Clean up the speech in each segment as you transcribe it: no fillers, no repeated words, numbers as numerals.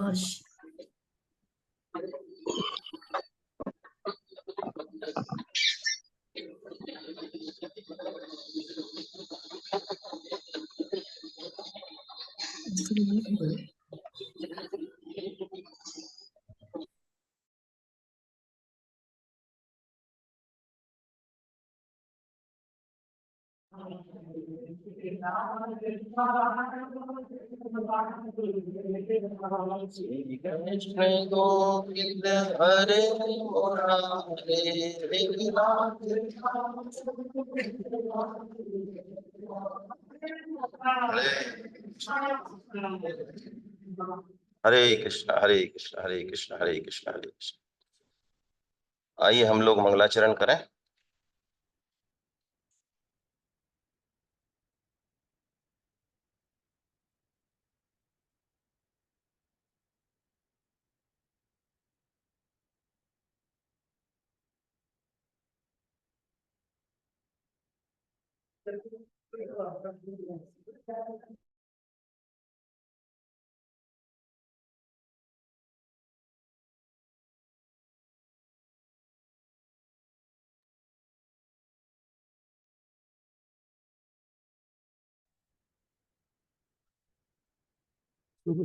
Gosh. Krishna Govind हरे मुरारे हरे कृष्ण हरे कृष्ण हरे कृष्ण हरे कृष्ण हरे कृष्ण। आइए हम लोग मंगलाचरण करें।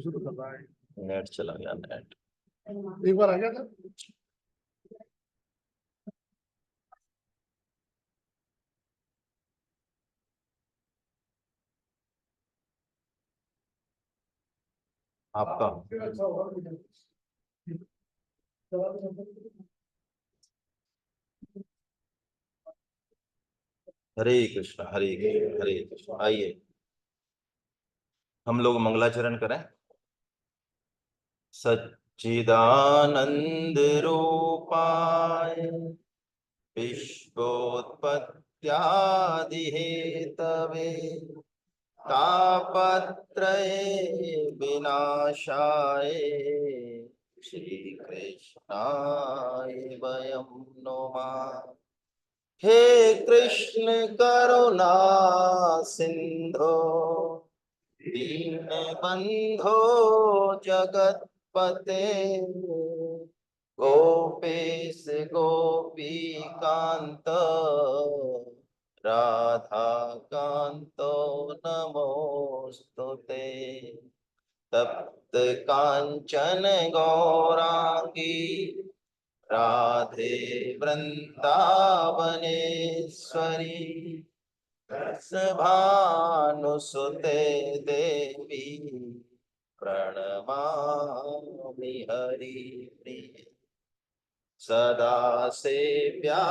शुरू कर रहा है। नेट चला गया नेट। एक बार आ गया था। आपका हरे कृष्ण हरे कृष्ण हरे कृष्ण। आइए हम लोग मंगलाचरण करें। सच्चिदानंद रूपाय विश्वोत्पत्त्यादि हेतवे तापत्रये विनाशाय श्रीकृष्णाय वयं नुमः। हे कृष्ण करुणा सिंधो दीनबंधो जगत्पते गोपेश गोपीकांत राधा कांतो नमोस्तुते। तप्त कांचन गौरांगी राधे वृंदावनेश्वरी सभानुसुते देवी प्रणमामि हरिप्रिये। सदा सेव्या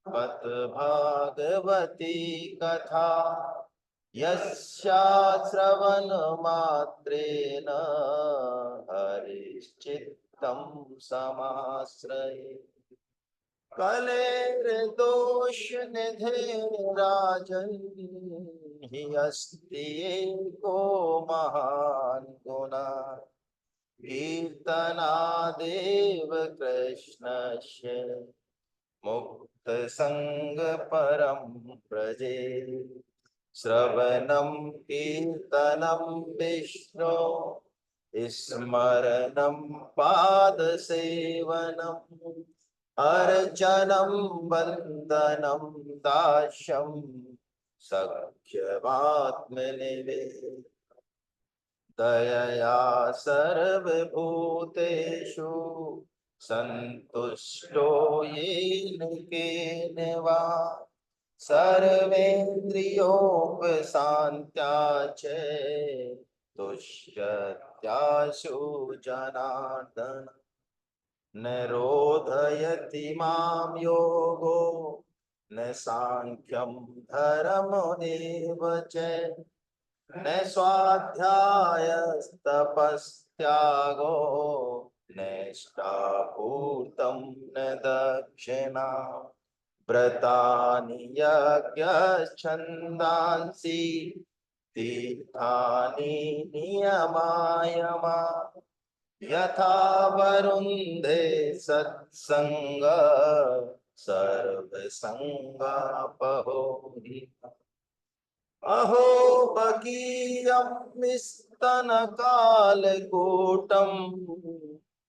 पत भागवती कथा यस्या श्रवण मात्रेण हरिश्चित्तं समाश्रये। कलेर्दोष निधे राजन् हि अस्ति एको महान् गुणः कीर्तनादेव कृष्णस्य मुक्तसंग परं व्रजे। श्रवणं कीर्तनं विष्णो स्मरणं पादसेवनम् अर्चनं वन्दनं दास्यं सख्यमात्मनिवेदनम्। दयया सर्वभूतेषु सन्तुष्टो येन केन वा सर्वेन्द्रियोपशान्त्या च तुष्यत्याशु जनार्दन। न रोधयति मां योगो न सांख्यं धर्ममेव च न स्वाध्यायस्तपस्त्यागो नैष्ठापूर्तं न दक्षिणा। व्रतानि यज्ञश्छन्दांसि तीर्थानि नियमायमा यथा वरुन्धे सत्संग सर्वसंगापहो हि। अहो भगीयमिस्तनकालकूटम्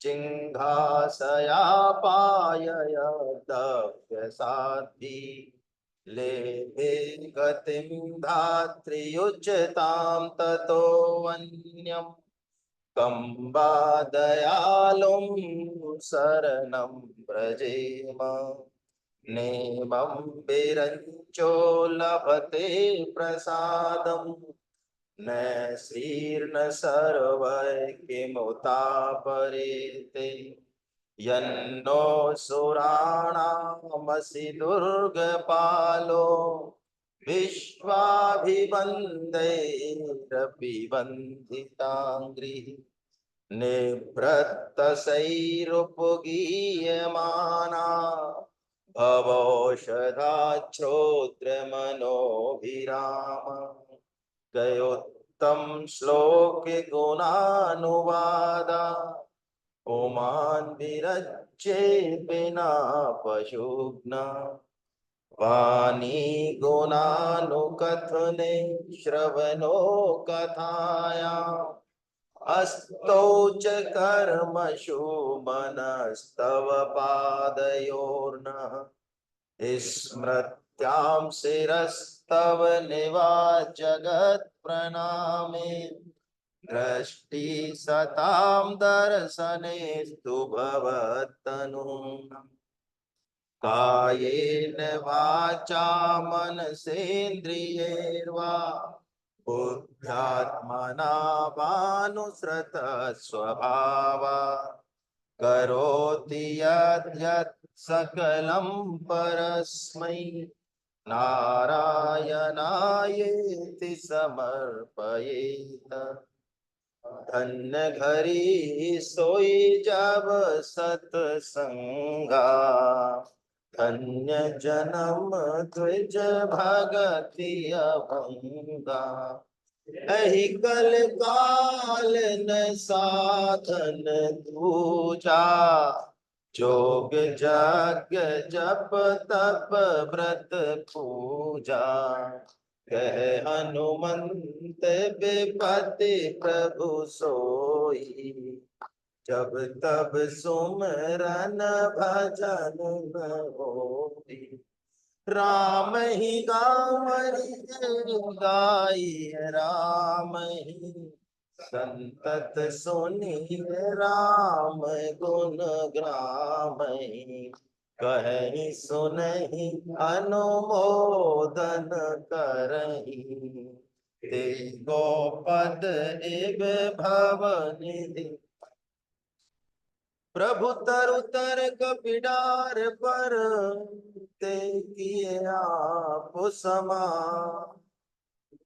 चिङ्घासयापाययदभ्यसाद्धि लेभे गतिं धात्र्युच्यतां ततोऽन्यम् कम्बा दयालुं शरणं व्रजेम नेमं विरञ्चो लभते प्रसादम् न श्रीर्न सर्वै किमुतापरेते यन्नो सुराणामसि दुर्गपालो विश्वाभिवन्दैरपि वन्दिताङ्घ्रिः निवृत्तसैरुपगीयमाना भवौषधाच्छ्रोत्रमनोभिराम गयोत्तम श्लोक गुणानुवादा ओमान विरज्ये बिना पशुघ्ना वाणी गुणानुकथने श्रवणो कथाया अस्तौ च कर्मसु मनस्तव पादयोर्नः स्मृत्यां शिरस्तव निवाचगत् प्रणामे दृष्टि सतां दर्शनेस्तु भवत्तनु कायेन वाचा मनसेन्द्रियैर्वा बुद्ध्यात्मना वानुसृत स्वभावा करोति यद्यत् सकलं परस्मै नारायणायेति समर्पयेत धन्य घरी सोई जब सत्संगा धन्य जन्म द्विज भगति अभंगा अहि कल काल न साधन दूजा जोग जग जप तप व्रत पूजा कह हनुमंत विपति प्रभु सोई जब तब सुमरन भजन न होई राम ही गाई राम ही संतत सुनी राम गुण ग्राम कहीं सुनहि अनुमोदन करही ते गोपद एव भव निधि प्रभु तरु तर कपिडार पर ते किए आप समा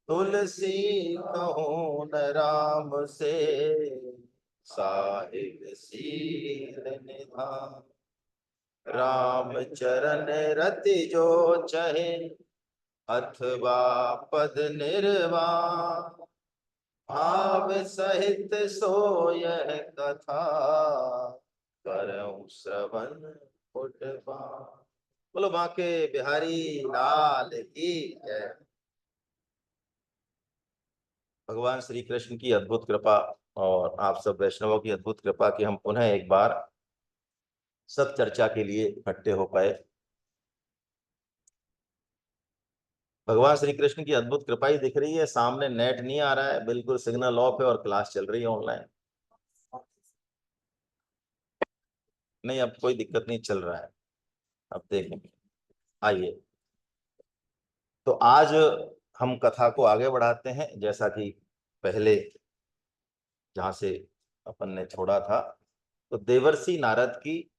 तुलसी कहूँ न राम से साहिब सील निधान राम चरण रति जो चहे अथवा पद निर्वाण भाव सहित सो यह कथा करऊं श्रवण पुटवा बोलो बांके बिहारी लाल की जय। भगवान श्री कृष्ण की अद्भुत कृपा और आप सब वैष्णवों की अद्भुत कृपा कि हम पुनः एक बार सब चर्चा के लिए इकट्ठे हो पाए। भगवान श्री कृष्ण की अद्भुत कृपा ही दिख रही है। सामने नेट नहीं आ रहा है, बिल्कुल सिग्नल ऑफ है और क्लास चल रही है ऑनलाइन। नहीं, अब कोई दिक्कत नहीं चल रहा है, अब देखेंगे। आइए, तो आज हम कथा को आगे बढ़ाते हैं। जैसा कि पहले जहां से अपन ने छोड़ा था, तो देवर्षि नारद की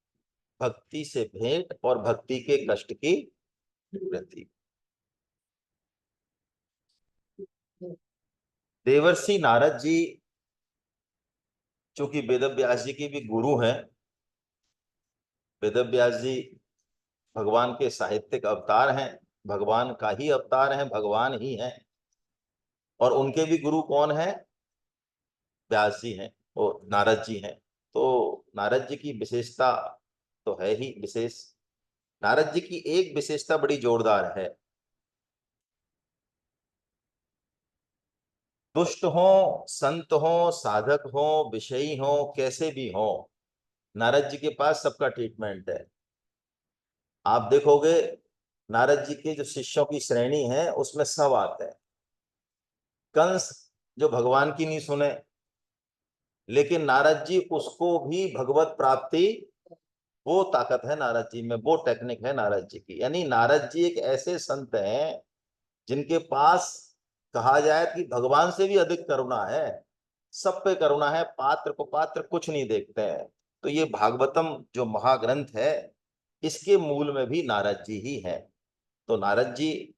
भक्ति से भेंट और भक्ति के कष्ट की वृद्धि। देवर्षि नारद जी चूंकि वेदव्यास जी की भी गुरु हैं, वेदव्यास जी भगवान के साहित्यिक अवतार हैं, भगवान का ही अवतार हैं, भगवान ही हैं। और उनके भी गुरु कौन है? व्यास जी हैं और नारद जी हैं। तो नारद जी की विशेषता तो है ही विशेष। नारद जी की एक विशेषता बड़ी जोरदार है। दुष्ट हो, संत हो, साधक हो, विषयी हो, कैसे भी हो, नारद जी के पास सबका ट्रीटमेंट है। आप देखोगे नारद जी के जो शिष्यों की श्रेणी है उसमें सब आते हैं। कंस जो भगवान की नहीं सुने, लेकिन नारद जी उसको भी भगवत प्राप्ति, वो ताकत है नारद जी में, वो टेक्निक है नारद जी की। यानी नारद जी एक ऐसे संत हैं जिनके पास कहा जाए कि भगवान से भी अधिक करुणा है, सब पे करुणा है, पात्र को पात्र कुछ नहीं देखते हैं। तो ये भागवतम जो महाग्रंथ है, इसके मूल में भी नारद जी ही है। तो नारद जी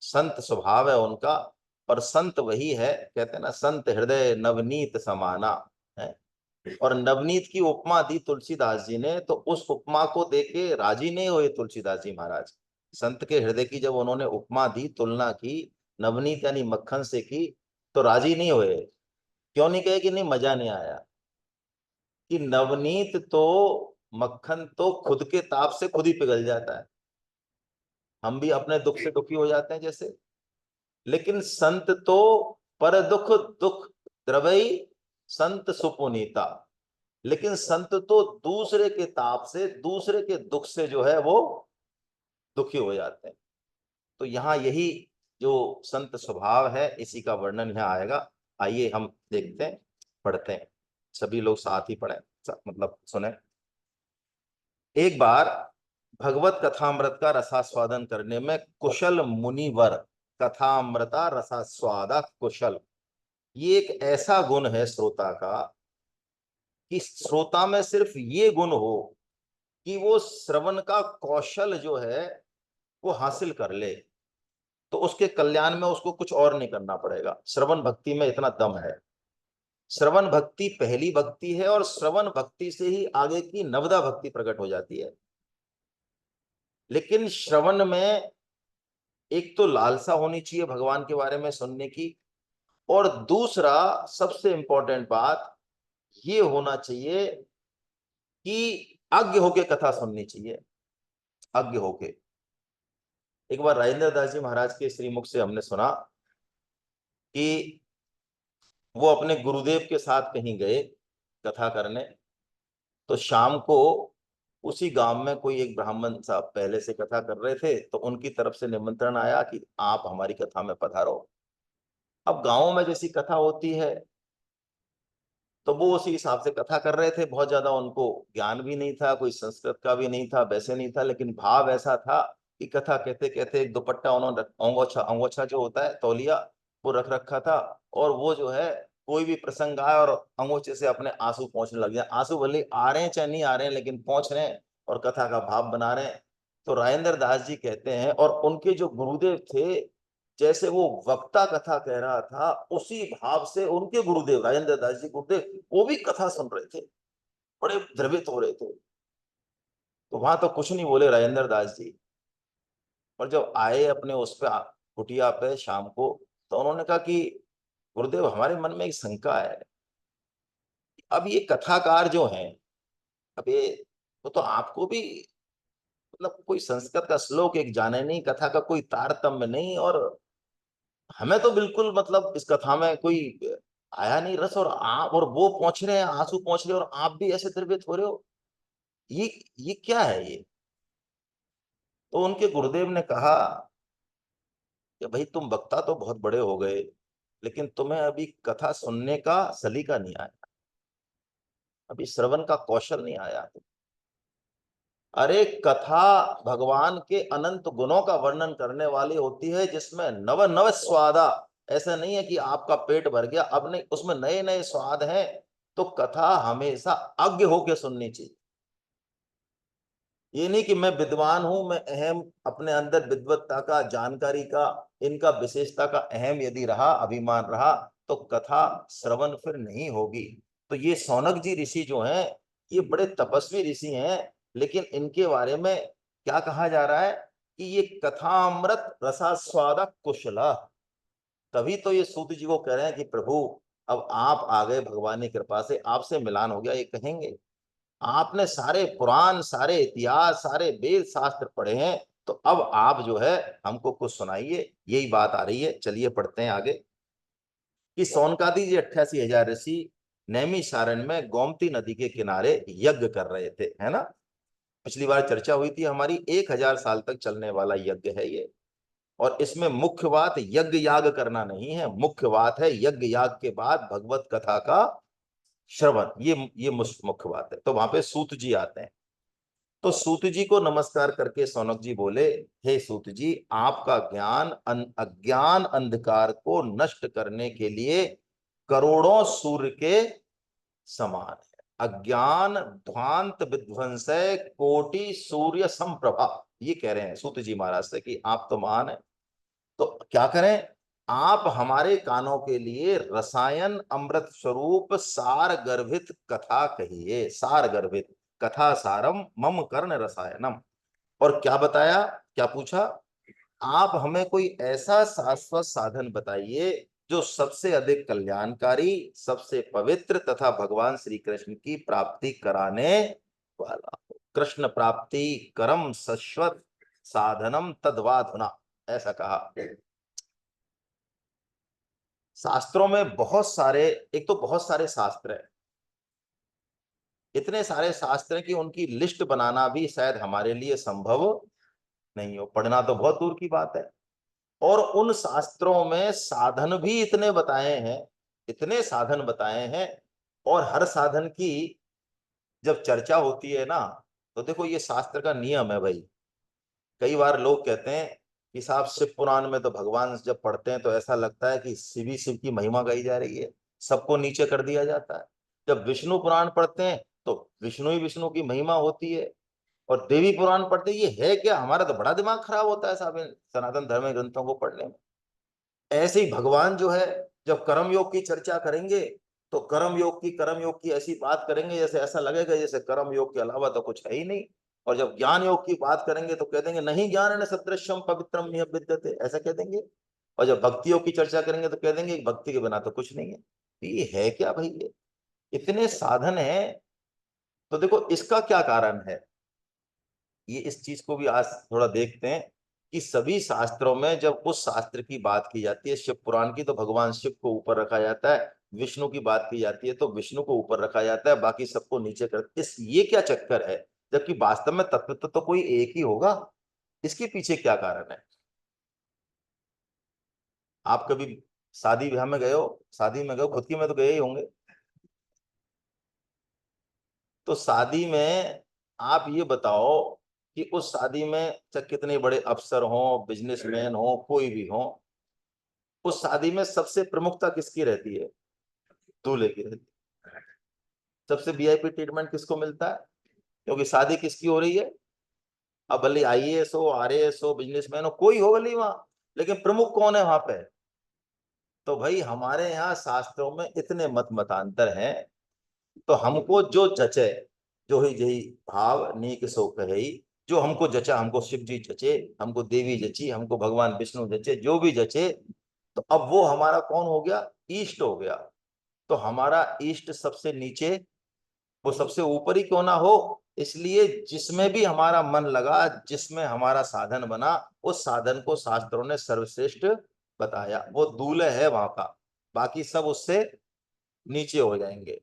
संत स्वभाव है उनका, और संत वही है, कहते हैं ना, संत हृदय नवनीत समाना है। और नवनीत की उपमा दी तुलसीदास जी ने, तो उस उपमा को देके राजी नहीं हुए तुलसीदास जी महाराज। संत के हृदय की जब उन्होंने उपमा दी, तुलना की, नवनीत यानी मक्खन से की, तो राजी नहीं हुए। क्यों नहीं कहे कि नहीं मजा नहीं आया? कि नवनीत तो, मक्खन तो खुद के ताप से खुद ही पिघल जाता है, हम भी अपने दुख से दुखी हो जाते हैं जैसे। लेकिन संत तो पर दुख दुख द्रवई संत सुपुनीता। लेकिन संत तो दूसरे के ताप से, दूसरे के दुख से जो है वो दुखी हो जाते हैं। तो यहाँ यही जो संत स्वभाव है, इसी का वर्णन यहाँ आएगा। आइए हम देखते हैं, पढ़ते हैं, सभी लोग साथ ही पढ़ें, मतलब सुने। एक बार भगवत कथामृत का रसास्वादन करने में कुशल मुनिवर, कथामृता रसास्वादा कुशल, ये एक ऐसा गुण है श्रोता का कि श्रोता में सिर्फ ये गुण हो कि वो श्रवण का कौशल जो है वो हासिल कर ले, तो उसके कल्याण में उसको कुछ और नहीं करना पड़ेगा। श्रवण भक्ति में इतना दम है। श्रवण भक्ति पहली भक्ति है, और श्रवण भक्ति से ही आगे की नवदा भक्ति प्रकट हो जाती है। लेकिन श्रवण में एक तो लालसा होनी चाहिए भगवान के बारे में सुनने की, और दूसरा सबसे इंपॉर्टेंट बात ये होना चाहिए कि अज्ञ होके कथा सुननी चाहिए, अज्ञ होके। एक बार राजेंद्र दास जी महाराज के श्रीमुख से हमने सुना कि वो अपने गुरुदेव के साथ कहीं गए कथा करने, तो शाम को उसी गांव में कोई एक ब्राह्मण साहब पहले से कथा कर रहे थे, तो उनकी तरफ से निमंत्रण आया कि आप हमारी कथा में पधारो। अब गांवों में जैसी कथा होती है, तो वो उसी हिसाब से कथा कर रहे थे। बहुत ज्यादा उनको ज्ञान भी नहीं था, कोई संस्कृत का भी नहीं था, वैसे नहीं था, लेकिन भाव ऐसा था कि कथा कहते कहते एक दुपट्टा उन्होंने अंगोछा, अंगोछा जो होता है तौलिया, वो रख रखा था। और वो जो है कोई भी प्रसंग आए और अंगोछे से अपने आंसू पोंछने लग जाए, आंसू भले आ रहे हैं चाहे नहीं आ रहे हैं, लेकिन पोंछ रहे हैं और कथा का भाव बना रहे हैं। तो राजेंद्र दास जी कहते हैं, और उनके जो गुरुदेव थे, जैसे वो वक्ता कथा कह रहा था, उसी भाव से उनके गुरुदेव राजेंद्र दास जी गुरुदेव वो भी कथा सुन रहे थे, बड़े द्रवित हो रहे थे। तो वहां तो कुछ नहीं बोले राजेंद्र दास जी, और जब आए अपने उस पे कुटिया पे शाम को, तो उन्होंने कहा कि गुरुदेव हमारे मन में एक शंका है। अब ये कथाकार जो हैं, अब ये तो आपको भी, मतलब कोई संस्कृत का श्लोक एक जाने नहीं, कथा का कोई तारतम्य नहीं, और हमें तो बिल्कुल मतलब इस कथा में कोई आया नहीं रस, और आप और वो पहुंच रहे हैं, आंसू पहुंच रहे हैं, और आप भी ऐसे द्रवित हो रहे हो, ये ये क्या है ये? तो उनके गुरुदेव ने कहा कि भाई तुम वक्ता तो बहुत बड़े हो गए, लेकिन तुम्हें अभी कथा सुनने का सलीका नहीं आया, अभी श्रवण का कौशल नहीं आया। अरे कथा भगवान के अनंत गुणों का वर्णन करने वाली होती है, जिसमें नव नव स्वादा, ऐसा नहीं है कि आपका पेट भर गया, अब नहीं, उसमें नए नए स्वाद हैं। तो कथा हमेशा अज्ञ होके सुननी चाहिए। ये नहीं कि मैं विद्वान हूं, मैं अहम, अपने अंदर विद्वत्ता का, जानकारी का, इनका विशेषता का अहम यदि रहा, अभिमान रहा, तो कथा श्रवण फिर नहीं होगी। तो ये सौनक जी ऋषि जो हैं, ये बड़े तपस्वी ऋषि हैं, लेकिन इनके बारे में क्या कहा जा रहा है कि ये कथामृत रसास्वादा कुशला। तभी तो ये सूत जी को कह रहे हैं कि प्रभु अब आप आ गए, भगवान की कृपा से आपसे मिलान हो गया, ये कहेंगे। आपने सारे पुराण, सारे इतिहास, सारे वेद शास्त्र पढ़े हैं, तो अब आप जो है हमको कुछ सुनाइए। यही बात आ रही है, चलिए पढ़ते हैं आगे। कि सौनकादि जी 88,000 ऋषि नैमिषारण्य में गोमती नदी के किनारे यज्ञ कर रहे थे, है ना। पिछली बार चर्चा हुई थी हमारी, 1,000 साल तक चलने वाला यज्ञ है ये। और इसमें मुख्य बात यज्ञ याग करना नहीं है, मुख्य बात है यज्ञ याग के बाद भगवत कथा का श्रवण, ये मुख्य बात है। तो वहां पे सूत जी आते हैं। तो सूत जी को नमस्कार करके सौनक जी बोले, हे सूत जी, आपका ज्ञान अज्ञान अंधकार को नष्ट करने के लिए करोड़ों सूर्य के समान है। अज्ञान ध्वांत विध्वंसय कोटि सूर्य संप्रभा, ये कह रहे हैं सूत जी महाराज से कि आप तो महान है। तो क्या करें, आप हमारे कानों के लिए रसायन अमृत स्वरूप सार गर्भित कथा कहिए। सार गर्भित कथा सारम मम कर्ण रसायनम। और क्या बताया, क्या पूछा, आप हमें कोई ऐसा शाश्वत साधन बताइए जो सबसे अधिक कल्याणकारी, सबसे पवित्र तथा भगवान श्री कृष्ण की प्राप्ति कराने वाला हो। कृष्ण प्राप्ति करम शाश्वत साधनम तद्वाधुना, ऐसा कहा। शास्त्रों में बहुत सारे, एक तो बहुत सारे शास्त्र हैं, इतने सारे शास्त्र हैं कि उनकी लिस्ट बनाना भी शायद हमारे लिए संभव नहीं हो, पढ़ना तो बहुत दूर की बात है। और उन शास्त्रों में साधन भी इतने बताए हैं, इतने साधन बताए हैं। और हर साधन की जब चर्चा होती है ना, तो देखो ये शास्त्र का नियम है भाई। कई बार लोग कहते हैं कि साहब शिव पुराण में तो भगवान जब पढ़ते हैं तो ऐसा लगता है कि शिव ही शिव की महिमा गाई जा रही है, सबको नीचे कर दिया जाता है। जब विष्णु पुराण पढ़ते हैं तो विष्णु ही विष्णु की महिमा होती है। और देवी पुराण पढ़ते, ये है क्या, हमारा तो बड़ा दिमाग खराब होता है साहब इन सनातन धर्म ग्रंथों को पढ़ने में। ऐसे ही भगवान जो है, जब कर्म योग की चर्चा करेंगे तो कर्म योग की ऐसी बात करेंगे जैसे ऐसा लगेगा जैसे कर्म योग के अलावा तो कुछ है ही नहीं। और जब ज्ञान योग की बात करेंगे तो कह देंगे नहीं ज्ञान न सदृशम पवित्रम नियम विद्यते, ऐसा कह देंगे। और जब भक्ति योग की चर्चा करेंगे तो कह देंगे भक्ति के बिना तो कुछ नहीं है। तो ये है क्या भाई, ये इतने साधन है। तो देखो इसका क्या कारण है, ये इस चीज को भी आज थोड़ा देखते हैं कि सभी शास्त्रों में जब उस शास्त्र की बात की जाती है, शिव पुराण की, तो भगवान शिव को ऊपर रखा जाता है। विष्णु की बात की जाती है तो विष्णु को ऊपर रखा जाता है, बाकी सबको नीचे कर, इस ये क्या चक्कर है, जबकि वास्तव में तत्व तो कोई एक ही होगा। इसके पीछे क्या कारण है। आप कभी शादी ब्याह में गए हो, शादी में गए हो, खुद की में तो गए ही होंगे। तो शादी में आप ये बताओ कि उस शादी में चाहे कितने बड़े अफसर हों, बिजनेसमैन हो, कोई भी हो, उस शादी में सबसे प्रमुखता किसकी रहती है, दूल्हे की रहती है। सबसे वीआईपी ट्रीटमेंट किसको मिलता है, क्योंकि शादी किसकी हो रही है। अब भले आईएएस हो, आरएएस हो, बिजनेसमैन हो, कोई हो भले वहां, लेकिन प्रमुख कौन है वहां पे। तो भाई हमारे यहाँ शास्त्रों में इतने मत मतांतर हैं, तो हमको जो जचे, जो ही जही भाव नीक सो कहे, जो हमको जचा, हमको शिव जी जचे, हमको देवी जची, हमको भगवान विष्णु जचे, जो भी जचे, तो अब वो हमारा कौन हो गया, इष्ट हो गया। तो हमारा इष्ट सबसे नीचे, वो सबसे ऊपर ही क्यों ना हो। इसलिए जिसमें भी हमारा मन लगा, जिसमें हमारा साधन बना, उस साधन को शास्त्रों ने सर्वश्रेष्ठ बताया, वो दूल्हे है वहां का, बाकी सब उससे नीचे हो जाएंगे।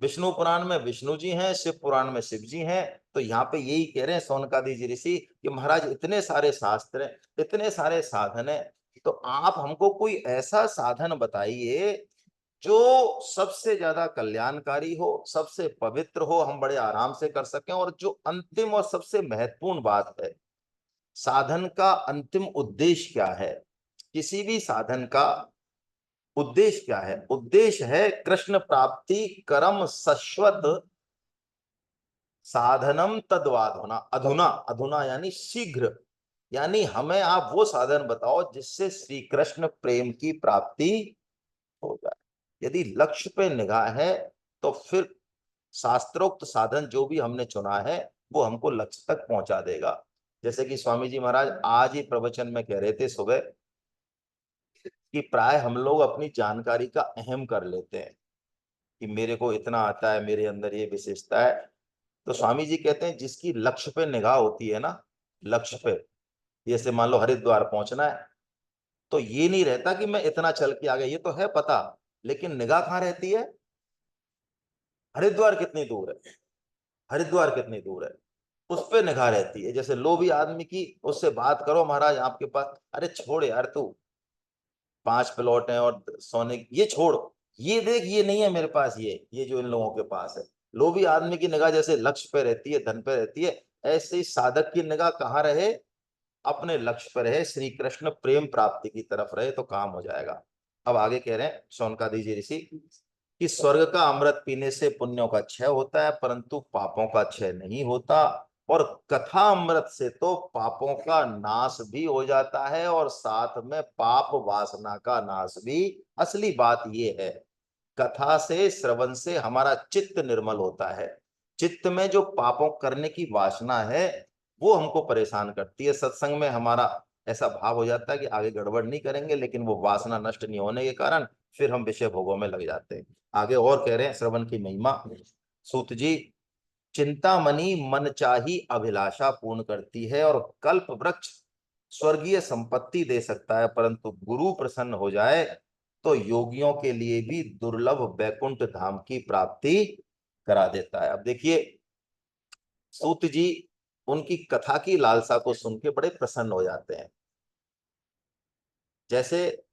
विष्णु पुराण में विष्णु जी हैं, शिव पुराण में शिव जी हैं। तो यहाँ पे यही कह रहे हैं सौनकादि जी ऋषि कि महाराज इतने सारे शास्त्र हैं, इतने सारे साधन हैं, तो आप हमको कोई ऐसा साधन बताइए जो सबसे ज्यादा कल्याणकारी हो, सबसे पवित्र हो, हम बड़े आराम से कर सकें। और जो अंतिम और सबसे महत्वपूर्ण बात है, साधन का अंतिम उद्देश्य क्या है, किसी भी साधन का उद्देश्य क्या है, उद्देश्य है कृष्ण प्राप्ति करम शाश्वत साधनम तद्वाधुना। अधुना, अधुना यानी शीघ्र, यानी हमें आप वो साधन बताओ जिससे श्री कृष्ण प्रेम की प्राप्ति हो जाए। यदि लक्ष्य पे निगाह है तो फिर शास्त्रोक्त साधन जो भी हमने चुना है वो हमको लक्ष्य तक पहुंचा देगा। जैसे कि स्वामी जी महाराज आज ही प्रवचन में कह रहे थे सुबह कि प्राय हम लोग अपनी जानकारी का अहम कर लेते हैं कि मेरे को इतना आता है, मेरे अंदर ये विशेषता है। तो स्वामी जी कहते हैं जिसकी लक्ष्य पे निगाह होती है ना, लक्ष्य पे, जैसे मान लो हरिद्वार पहुंचना है, तो ये नहीं रहता कि मैं इतना चल के आ गया, ये तो है पता, लेकिन निगाह कहाँ रहती है? हरिद्वार कितनी दूर है, हरिद्वार कितनी दूर है, उस पे निगाह रहती है। जैसे लोभी आदमी की, उससे बात करो महाराज आपके पास, अरे छोड़ यार तू, 5 प्लॉट हैं और सोने ये छोड़, ये देख ये नहीं है मेरे पास, ये जो इन लोगों के पास है। लोभी आदमी की निगाह जैसे लक्ष्य पे रहती है, धन पे रहती है, ऐसे ही साधक की निगाह कहाँ रहे? अपने लक्ष्य पर रहे, श्री कृष्ण प्रेम प्राप्ति की तरफ रहे, तो काम हो जाएगा। अब आगे कह रहे हैं शौनकादि जी ऋषि कि स्वर्ग का अमृत पीने से पुण्यों का क्षय होता है, परंतु पापों का क्षय नहीं होता, और कथा अमृत से तो पापों का नाश भी हो जाता है, और साथ में पाप वासना का नाश भी। असली बात यह है, कथा से, श्रवण से हमारा चित्त निर्मल होता है। चित्त में जो पापों करने की वासना है वो हमको परेशान करती है। सत्संग में हमारा ऐसा भाव हो जाता है कि आगे गड़बड़ नहीं करेंगे, लेकिन वो वासना नष्ट नहीं होने के कारण फिर हम विषय भोगों में लग जाते हैं। आगे और कह रहे हैं श्रवण की महिमा। सूत जी, चिंतामणि मन चाही अभिलाषा पूर्ण करती है, और कल्प वृक्ष स्वर्गीय संपत्ति दे सकता है, परंतु गुरु प्रसन्न हो जाए तो योगियों के लिए भी दुर्लभ वैकुंठ धाम की प्राप्ति करा देता है। अब देखिए सूत जी उनकी कथा की लालसा को सुन के बड़े प्रसन्न हो जाते हैं। जैसे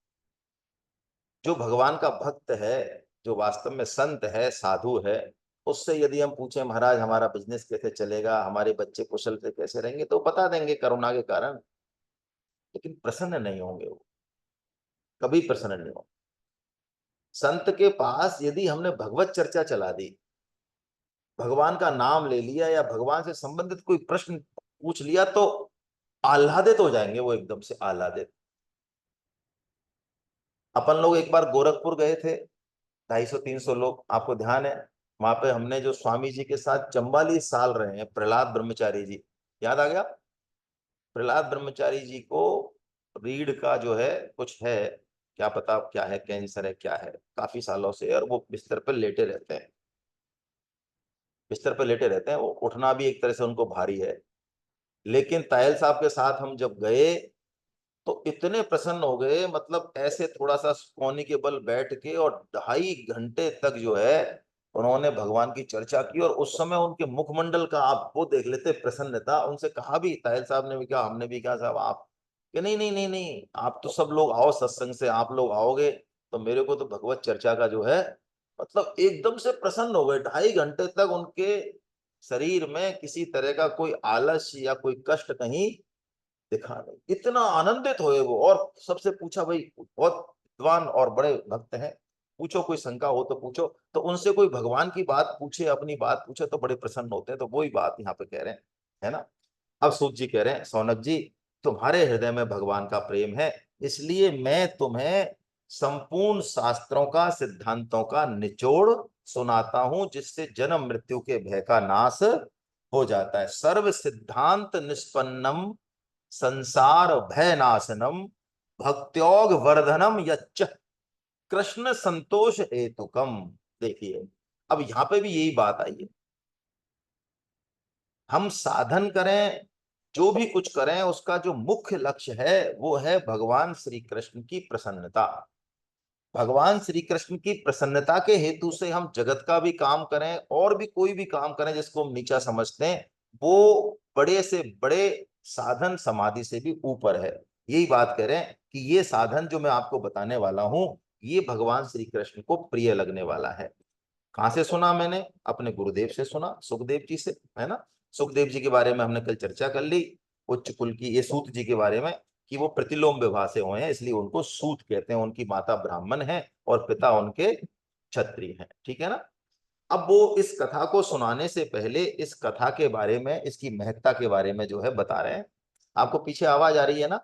जो भगवान का भक्त है, जो वास्तव में संत है, साधु है, उससे यदि हम पूछें महाराज हमारा बिजनेस कैसे चलेगा, हमारे बच्चे कुशल से कैसे रहेंगे, तो बता देंगे करुणा के कारण, लेकिन प्रसन्न नहीं होंगे वो, कभी प्रसन्न नहीं होंगे। संत के पास यदि हमने भगवत चर्चा चला दी, भगवान का नाम ले लिया, या भगवान से संबंधित कोई प्रश्न पूछ लिया, तो आह्लादित हो जाएंगे वो, एकदम से आह्लादित। अपन लोग एक बार गोरखपुर गए थे, 250-300 लोग, आपको ध्यान है? वहां पे हमने जो स्वामी जी के साथ 44 साल रहे हैं, प्रहलाद ब्रह्मचारी जी, याद आ गया? प्रहलाद ब्रह्मचारी जी को रीढ़ का जो है कुछ है, क्या पता क्या है, कैंसर है क्या है, काफी सालों से, और वो बिस्तर पर लेटे रहते हैं, बिस्तर पर लेटे रहते हैं, वो उठना भी एक तरह से उनको भारी है। लेकिन तायल साहब के साथ हम जब गए तो इतने प्रसन्न हो गए, मतलब ऐसे थोड़ा सा कोने के बल बैठ के, और 2.5 घंटे तक जो है उन्होंने भगवान की चर्चा की। और उस समय उनके मुखमंडल का आप वो देख लेते, प्रसन्नता। उनसे कहा भी, ताहिल साहब ने भी कहा, हमने भी कहा साहब आप, कि नहीं नहीं नहीं नहीं, आप तो सब लोग आओ सत्संग से, आप लोग आओगे तो मेरे को तो भगवत चर्चा का जो है, मतलब एकदम से प्रसन्न हो गए। 2.5 घंटे तक उनके शरीर में किसी तरह का कोई आलस्य या कोई कष्ट कहीं दिखा नहीं, इतना आनंदित हुए वो। और सबसे पूछा, भाई बहुत विद्वान और बड़े भक्त हैं, पूछो कोई शंका हो तो पूछो। तो उनसे कोई भगवान की बात पूछे, अपनी बात पूछे, तो बड़े प्रसन्न होते हैं। तो वही बात यहाँ पे कह रहे हैं, है ना? अब सूत जी कह रहे हैं, सौनक जी तुम्हारे हृदय में भगवान का प्रेम है, इसलिए मैं तुम्हें संपूर्ण शास्त्रों का, सिद्धांतों का निचोड़ सुनाता हूं, जिससे जन्म मृत्यु के भय का नाश हो जाता है। सर्व सिद्धांत निष्पन्नम संसार भय नाशनम भक्त्योग वर्धनम यच्च कृष्ण संतोष हेतुकम। देखिए अब यहां पे भी यही बात आई है, हम साधन करें, जो भी कुछ करें, उसका जो मुख्य लक्ष्य है वो है भगवान श्री कृष्ण की प्रसन्नता। भगवान श्री कृष्ण की प्रसन्नता के हेतु से हम जगत का भी काम करें, और भी कोई भी काम करें जिसको हम नीचा समझते हैं, वो बड़े से बड़े साधन समाधि से भी ऊपर है। यही बात कह रहे हैं कि ये साधन जो मैं आपको बताने वाला हूं, ये भगवान श्री कृष्ण को प्रिय लगने वाला है। कहां से सुना मैंने? अपने गुरुदेव से सुना, सुखदेव जी से, है ना? सुखदेव जी के बारे में हमने कल चर्चा कर ली। उच्च कुल की, ये सूत जी के बारे में, कि वो प्रतिलोम विवाह से हुए हैं, इसलिए उनको सूत कहते हैं। उनकी माता ब्राह्मण है और पिता उनके क्षत्रिय हैं, ठीक है ना? अब वो इस कथा को सुनाने से पहले इस कथा के बारे में, इसकी महत्ता के बारे में जो है बता रहे हैं। आपको पीछे आवाज आ रही है ना?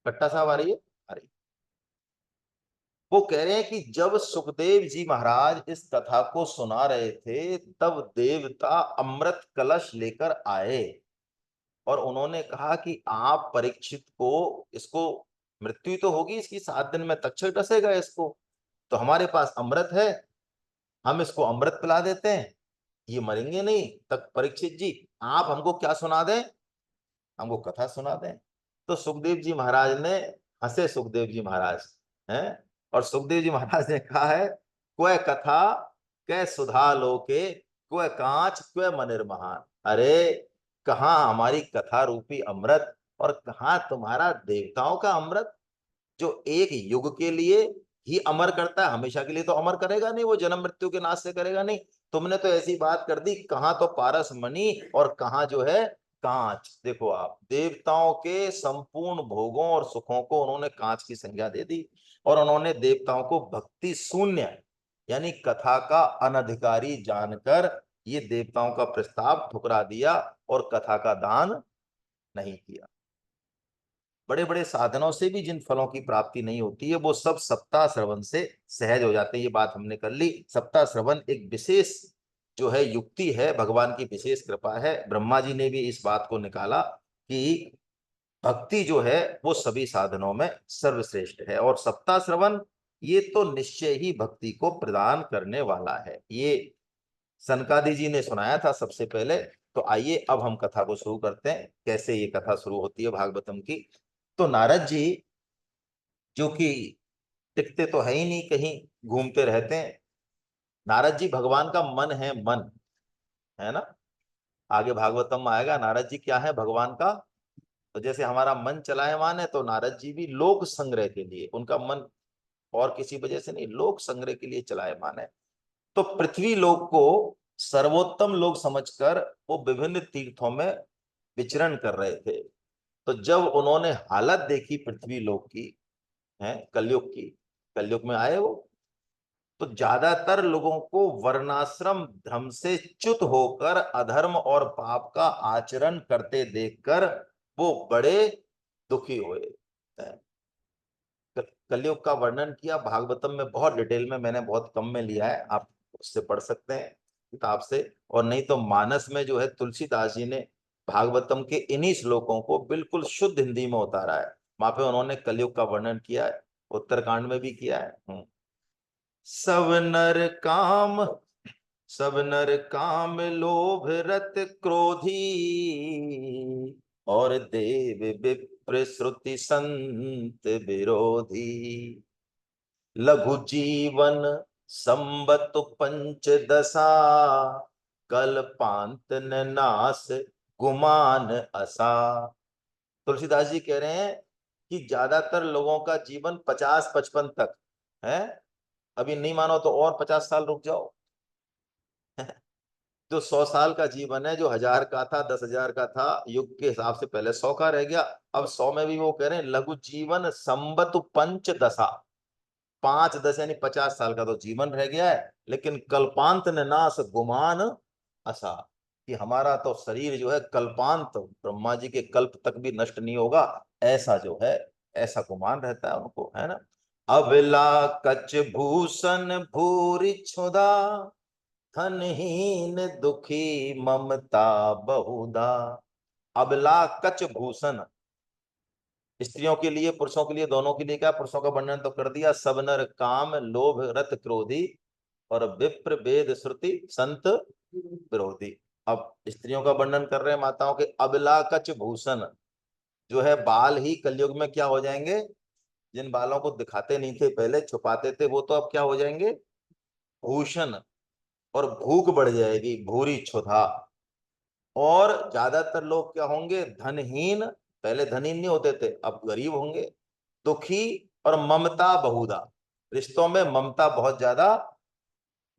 कट्टा साहब आ रही है? आ रही है। वो कह रहे हैं कि जब सुखदेव जी महाराज इस कथा को सुना रहे थे, तब देवता अमृत कलश लेकर आए, और उन्होंने कहा कि आप परीक्षित को, इसको मृत्यु तो होगी इसकी, 7 दिन में तक्षक डसेगा इसको, तो हमारे पास अमृत है, हम इसको अमृत पिला देते हैं, ये मरेंगे नहीं। तक परीक्षित जी आप हमको क्या सुना दें? हमको कथा सुना दें। तो सुखदेव जी महाराज ने हंसे सुखदेव जी महाराज हैं, और सुखदेव जी महाराज ने कहा है, क्वै कथा कै सुधा लोके, क्वै कांच क्वै मनिर महान। अरे कहाँ हमारी कथा रूपी अमृत, और कहाँ तुम्हारा देवताओं का अमृत, जो एक युग के लिए ही अमर करता है, हमेशा के लिए तो अमर करेगा नहीं, वो जन्म मृत्यु के नाश से करेगा नहीं। तुमने तो ऐसी बात कर दी, कहाँ तो पारस मणि और कहाँ जो है कांच। देखो आप, देवताओं के संपूर्ण भोगों और सुखों को उन्होंने कांच की संज्ञा दे दी, और उन्होंने देवताओं को भक्ति शून्य यानी कथा का अनधिकारी जानकर ये देवताओं का प्रस्ताव ठुकरा दिया और कथा का दान नहीं किया। बड़े बड़े साधनों से भी जिन फलों की प्राप्ति नहीं होती है, वो सब सप्ताह श्रवण से सहज हो जाते हैं। ये बात हमने कर ली। सप्ताह श्रवण एक विशेष जो है युक्ति है, भगवान की विशेष कृपा है। ब्रह्मा जी ने भी इस बात को निकाला कि भक्ति जो है वो सभी साधनों में सर्वश्रेष्ठ है, और सप्ताह श्रवण ये तो निश्चय ही भक्ति को प्रदान करने वाला है। ये सनकादि जी ने सुनाया था सबसे पहले। तो आइए अब हम कथा को शुरू करते हैं। कैसे ये कथा शुरू होती है भागवतम की। तो नारद जी, जो कि टिकते तो है ही नहीं, कहीं घूमते रहते हैं। नारद जी भगवान का मन है, मन है ना। आगे भागवतम में आएगा नारद जी क्या है भगवान का। तो जैसे हमारा मन चलायमान है, तो नारद जी भी लोक संग्रह के लिए, उनका मन और किसी वजह से नहीं, लोक संग्रह के लिए चलायमान है। तो पृथ्वी लोक को सर्वोत्तम लोक समझकर वो विभिन्न तीर्थों में विचरण कर रहे थे। तो जब उन्होंने हालत देखी पृथ्वी लोक की, है कलयुग की, कलयुग में आए वो, तो ज्यादातर लोगों को वर्णाश्रम धर्म से च्युत होकर अधर्म और पाप का आचरण करते देखकर वो बड़े दुखी हुए। कलयुग का वर्णन किया भागवतम में बहुत डिटेल में, मैंने बहुत कम में लिया है, आप उससे पढ़ सकते हैं किताब से। और नहीं तो मानस में जो है तुलसीदास जी ने भागवतम के इन्हीं श्लोकों को बिल्कुल शुद्ध हिंदी में उतारा है। वहां पे उन्होंने कलयुग का वर्णन किया है, उत्तरकांड में भी किया है। सब नर काम, सब नर काम लोभ रत क्रोधी, और देव विप्र श्रुति संत विरोधी। लघु जीवन संबत पंच दशा, कल्पांत न नाश गुमान असा। तुलसीदास जी कह रहे हैं कि ज्यादातर लोगों का जीवन 50-55 तक है। अभी नहीं मानो तो और 50 साल रुक जाओ। जो 100 साल का जीवन है, जो 1000 का था, 10,000 का था, युग के हिसाब से पहले 100 का रह गया। अब 100 में भी वो कह रहे हैं लघु जीवन संबत पंच दशा, 5-10 यानी 50 साल का तो जीवन रह गया है। लेकिन कल्पांत ने नाश गुमान असा, कि हमारा तो शरीर जो है कल्पांत, ब्रह्मा जी के कल्प तक भी नष्ट नहीं होगा, ऐसा जो है, ऐसा गुमान रहता है उनको, है ना। अबला कच भूषण भूरि क्षुधा, धनहीन दुखी ममता बहुधा। अबला कच भूषण, स्त्रियों के लिए पुरुषों के लिए दोनों के लिए, क्या पुरुषों का वर्णन तो कर दिया, सब नर काम लोभ रत क्रोधी, और विप्र वेद श्रुति संत विरोधी। अब स्त्रियों का वर्णन कर रहे हैं, माताओं के। अबला कच भूषण, जो है बाल ही कलयुग में क्या हो जाएंगे, जिन बालों को दिखाते नहीं थे पहले, छुपाते थे, वो तो अब क्या हो जाएंगे, भूषण। और भूख बढ़ जाएगी, भूरी क्षुधा। और ज्यादातर लोग क्या होंगे, धनहीन, पहले धनहीन नहीं होते थे, अब गरीब होंगे, दुखी, और ममता बहुधा, रिश्तों में ममता बहुत ज्यादा।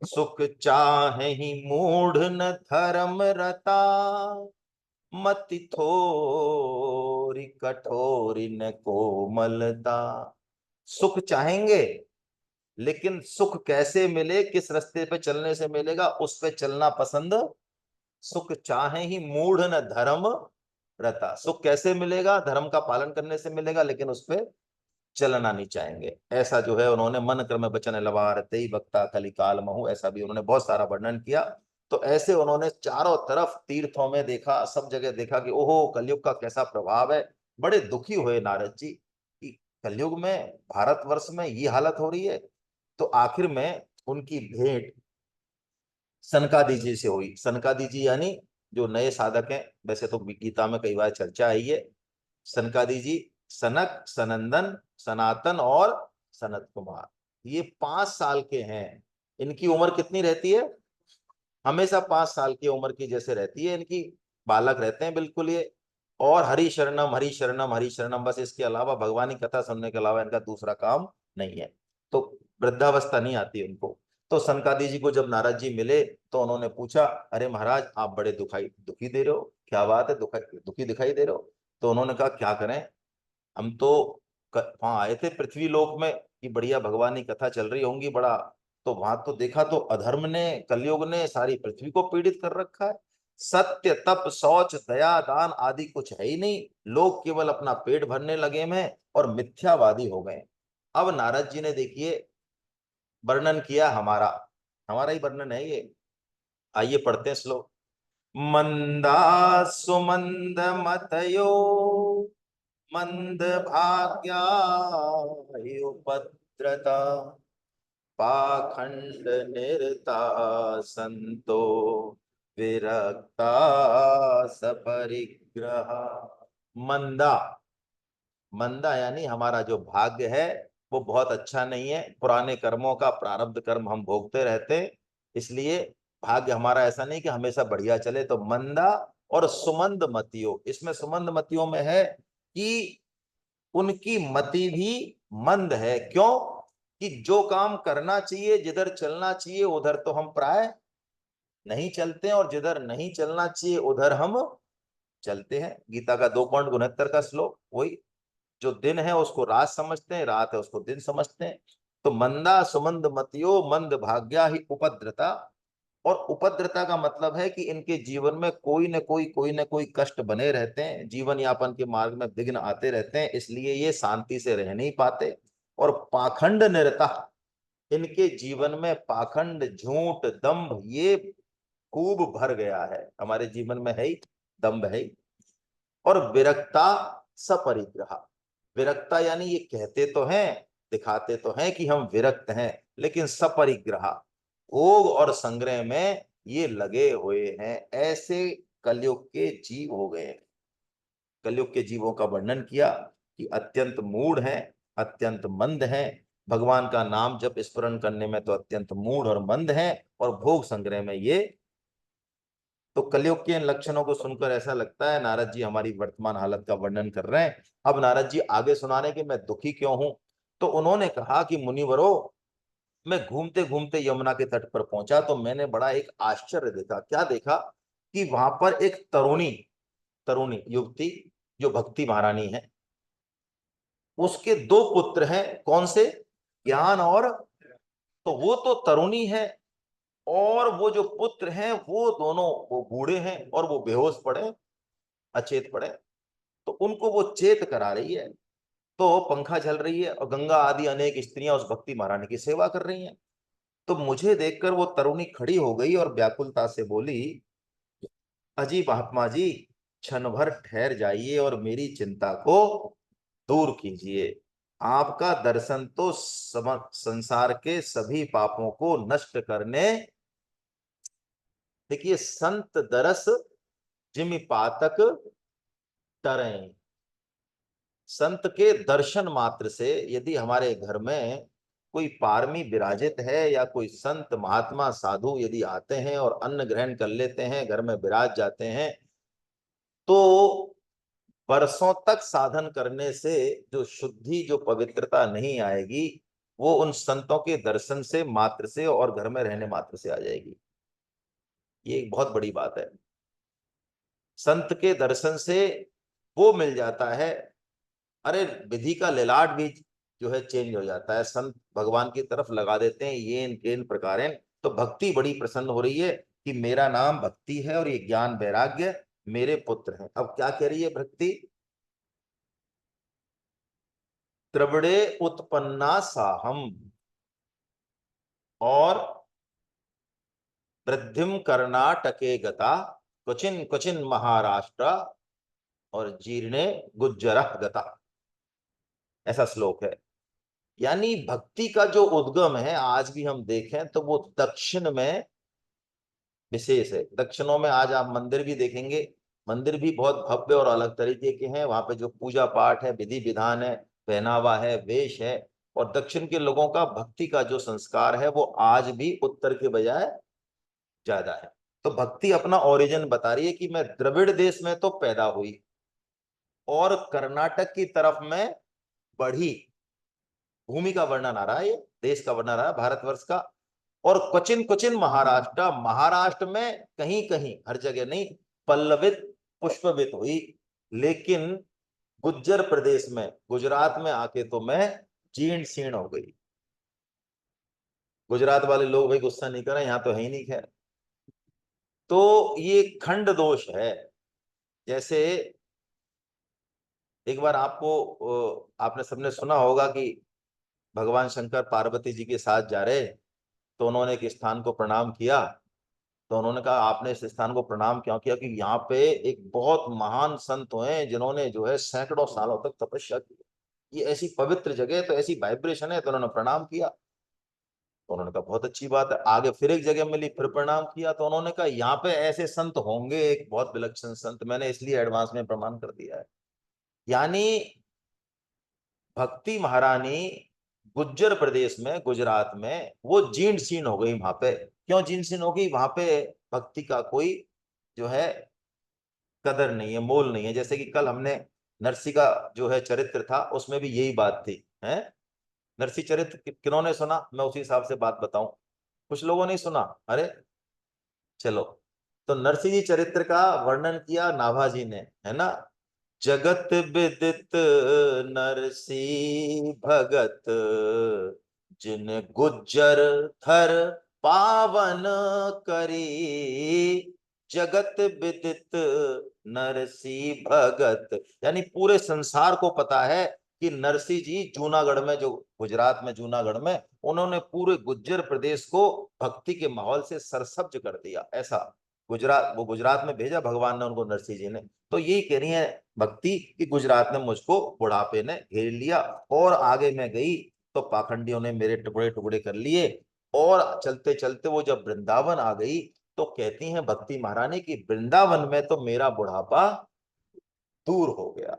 सुख चाहे ही मूढ़ न धर्म रता, मति थोरी कठोरी न कोमलता। सुख चाहेंगे, लेकिन सुख कैसे मिले, किस रास्ते पे चलने से मिलेगा, उस पे चलना पसंद। सुख चाहे ही मूढ़ न धर्म रता, सुख कैसे मिलेगा, धर्म का पालन करने से मिलेगा, लेकिन उस पे चलना नहीं चाहेंगे। ऐसा जो है उन्होंने मन क्रम वचन लवार तेई बक्ता कलिकाल महु, ऐसा भी उन्होंने बहुत सारा वर्णन किया। तो ऐसे उन्होंने चारों तरफ तीर्थों में देखा, सब जगह देखा कि ओहो कलयुग का कैसा प्रभाव है। बड़े दुखी हुए नारद जी कि कलयुग में भारतवर्ष में ये हालत हो रही है। तो आखिर में उनकी भेंट सनकादि जी से हुई। सनकादि जी यानी जो नए साधक हैं, वैसे तो गीता में कई बार चर्चा आई है। सनकादि जी सनक, सनंदन, सनातन और सनत कुमार। ये 5 साल के हैं। इनकी उम्र कितनी रहती है? हमेशा 5 साल की उम्र की जैसे रहती है इनकी, बालक रहते हैं बिल्कुल ये। और हरि शरणम हरि शरणम हरि शरणम, बस इसके अलावा भगवान की कथा सुनने के अलावा इनका दूसरा काम नहीं है। तो वृद्धावस्था नहीं आती उनको। तो सनकादि जी को जब नारद जी मिले तो उन्होंने पूछा, अरे महाराज आप बड़े दुखी दे रहे हो, क्या बात है, दुखी दिखाई दे रहे हो? तो उन्होंने कहा क्या करें, हम तो वहां आए थे पृथ्वी लोक में कि बढ़िया भगवान की कथा चल रही होंगी बड़ा, तो वहां तो देखा तो अधर्म ने, कलयुग ने सारी पृथ्वी को पीड़ित कर रखा है। सत्य तप शौच दया दान आदि कुछ है ही नहीं, लोग केवल अपना पेट भरने लगे हैं और मिथ्यावादी हो गए। अब नारद जी ने देखिए वर्णन किया हमारा, हमारा ही वर्णन है ये। आइए पढ़ते हैं श्लोक। मंदा सुमंद मतयो मंद भाग्या उपद्रता पाखंड निरता संतो विरक्ता सपरिग्रह। मंदा, मंदा यानी हमारा जो भाग्य है वो बहुत अच्छा नहीं है, पुराने कर्मों का प्रारब्ध कर्म हम भोगते रहते हैं, इसलिए भाग्य हमारा ऐसा नहीं कि हमेशा बढ़िया चले। तो मंदा और सुमंद मतियों, इसमें सुमंद मतियों में है कि उनकी मति भी मंद है। क्यों? कि जो काम करना चाहिए, जिधर चलना चाहिए उधर तो हम प्राय नहीं चलते हैं, और जिधर नहीं चलना चाहिए उधर हम चलते हैं। गीता का 2.69 का श्लोक वही, जो दिन है उसको रात समझते हैं, रात है उसको दिन समझते हैं। तो मंदा सुमंद मतियो मंद भाग्या ही उपद्रता। और उपद्रता का मतलब है कि इनके जीवन में कोई न कोई कष्ट बने रहते हैं, जीवन यापन के मार्ग में विघ्न आते रहते हैं, इसलिए ये शांति से रह नहीं पाते। और पाखंड निरता, इनके जीवन में पाखंड झूठ दंभ ये खूब भर गया है, हमारे जीवन में है ही, दंभ है ही। और विरक्ता सपरिग्रह, विरक्ता यानी ये कहते तो हैं, दिखाते तो हैं कि हम विरक्त हैं, लेकिन सपरिग्रह, भोग और संग्रह में ये लगे हुए हैं। ऐसे कलयुग के जीव हो गए। कलयुग के जीवों का वर्णन किया कि अत्यंत मूढ़ हैं, अत्यंत मंद हैं, भगवान का नाम जप स्मरण करने में तो अत्यंत मूढ़ और मंद हैं, और भोग संग्रह में ये। तो कलयुग के इन लक्षणों को सुनकर ऐसा लगता है नारद जी हमारी वर्तमान हालत का वर्णन कर रहे हैं। अब नारद जी आगे सुनाने कि मैं दुखी क्यों हूं। तो उन्होंने कहा कि मुनिवरों, मैं घूमते घूमते यमुना के तट पर पहुंचा तो मैंने बड़ा एक आश्चर्य देखा। क्या देखा? कि वहां पर एक तरुणी, तरुणी युवती जो भक्ति महारानी है, उसके 2 पुत्र हैं। कौन से? ज्ञान और, तो वो तो तरुणी है, और वो जो पुत्र हैं वो दोनों वो बूढ़े हैं और वो बेहोश पड़े, अचेत पड़े। तो उनको वो चेत करा रही है, तो पंखा झल रही है और गंगा आदि अनेक स्त्रियां उस भक्ति महारानी की सेवा कर रही हैं। तो मुझे देखकर वो तरुणी खड़ी हो गई और व्याकुलता से बोली, अजी महात्मा जी, क्षण भर ठहर जाइए और मेरी चिंता को दूर कीजिए। आपका दर्शन तो संसार के सभी पापों को नष्ट करने। देखिए, संत दरस जिमि पातक टरें। संत के दर्शन मात्र से, यदि हमारे घर में कोई पारमी विराजित है या कोई संत महात्मा साधु यदि आते हैं और अन्न ग्रहण कर लेते हैं, घर में विराज जाते हैं, तो वर्षों तक साधन करने से जो शुद्धि, जो पवित्रता नहीं आएगी, वो उन संतों के दर्शन से मात्र से और घर में रहने मात्र से आ जाएगी। ये एक बहुत बड़ी बात है। संत के दर्शन से वो मिल जाता है। अरे विधि का लिलाट भी जो है चेंज हो जाता है, संत भगवान की तरफ लगा देते हैं ये इन प्रकारेण। तो भक्ति बड़ी प्रसन्न हो रही है कि मेरा नाम भक्ति है और ये ज्ञान वैराग्य मेरे पुत्र हैं। अब क्या कह रही है भक्ति? त्रिवड़े उत्पन्ना साहम, और वृद्धिम कर्नाटके गता, क्वचिन क्वचिन महाराष्ट्र, और जीर्णे गुज्जर गता। ऐसा श्लोक है। यानी भक्ति का जो उद्गम है आज भी हम देखें तो वो दक्षिण में विशेष है। दक्षिणों में आज आप मंदिर भी देखेंगे मंदिर भी बहुत भव्य और अलग तरीके के हैं। वहां पे जो पूजा पाठ है, विधि विधान है, पहनावा है, वेश है, और दक्षिण के लोगों का भक्ति का जो संस्कार है वो आज भी उत्तर के बजाय ज्यादा है। तो भक्ति अपना ओरिजिन बता रही है कि मैं द्रविड़ देश में तो पैदा हुई और कर्नाटक की तरफ में बढ़ी। भूमि का वर्णन आ रहा है, ये देश का वर्णन आ रहा है, भारतवर्ष का। और क्वचिन क्वचिन महाराष्ट्र, महाराष्ट्र में कहीं कहीं, हर जगह नहीं, पल्लवित पुष्पवित हुई। लेकिन गुज्जर प्रदेश में, गुजरात में आके तो मैं जीर्ण शीर्ण हो गई। गुजरात वाले लोग भाई गुस्सा नहीं करें, यहाँ तो है ही नहीं खैर। तो ये खंड दोष है। जैसे एक बार आपको आपने सबने सुना होगा कि भगवान शंकर पार्वती जी के साथ जा रहे, तो उन्होंने एक स्थान को प्रणाम किया। तो उन्होंने कहा आपने इस स्थान को प्रणाम क्यों किया? कि यहाँ पे एक बहुत महान संत हुए जिन्होंने जो है सैकड़ों सालों तक तपस्या की, ये ऐसी पवित्र जगह है, तो ऐसी वाइब्रेशन है, तो उन्होंने प्रणाम किया। तो उन्होंने कहा बहुत अच्छी बात है। आगे फिर एक जगह मिली, फिर प्रणाम किया, तो उन्होंने कहा यहाँ पे ऐसे संत होंगे, एक बहुत विलक्षण संत, मैंने इसलिए एडवांस में प्रमाण कर दिया है। यानी भक्ति महारानी गुज्जर प्रदेश में, गुजरात में, वो जीर्ण शीर्ण हो गई। वहां पे क्यों जीर्ण शीर्ण हो गई? वहां पे भक्ति का कोई जो है कदर नहीं है, मोल नहीं है। जैसे कि कल हमने नरसी का जो है चरित्र था, उसमें भी यही बात थी है। नरसी चरित्र किन्होंने सुना? मैं उसी हिसाब से बात बताऊं। कुछ लोगों ने सुना? अरे चलो। तो नरसिंह जी चरित्र का वर्णन किया नाभाजी ने, है ना। जगत विदित नरसी भगत, जिन गुज्जर थर पावन करी। जगत विदित नरसी भगत, यानी पूरे संसार को पता है कि नरसिंह जी जूनागढ़ में, जो गुजरात में जूनागढ़ में, उन्होंने पूरे गुज्जर प्रदेश को भक्ति के माहौल से सरसब्ज कर दिया। ऐसा गुजरात, वो गुजरात में भेजा भगवान ने उनको, नरसिंह जी ने। तो यही कह रही है भक्ति कि गुजरात ने मुझको बुढ़ापे ने घेर लिया, और आगे मैं गई तो पाखंडियों ने मेरे टुकड़े टुकड़े कर लिए। और चलते चलते वो जब वृंदावन आ गई, तो कहती हैं भक्ति महारानी की वृंदावन में तो मेरा बुढ़ापा दूर हो गया।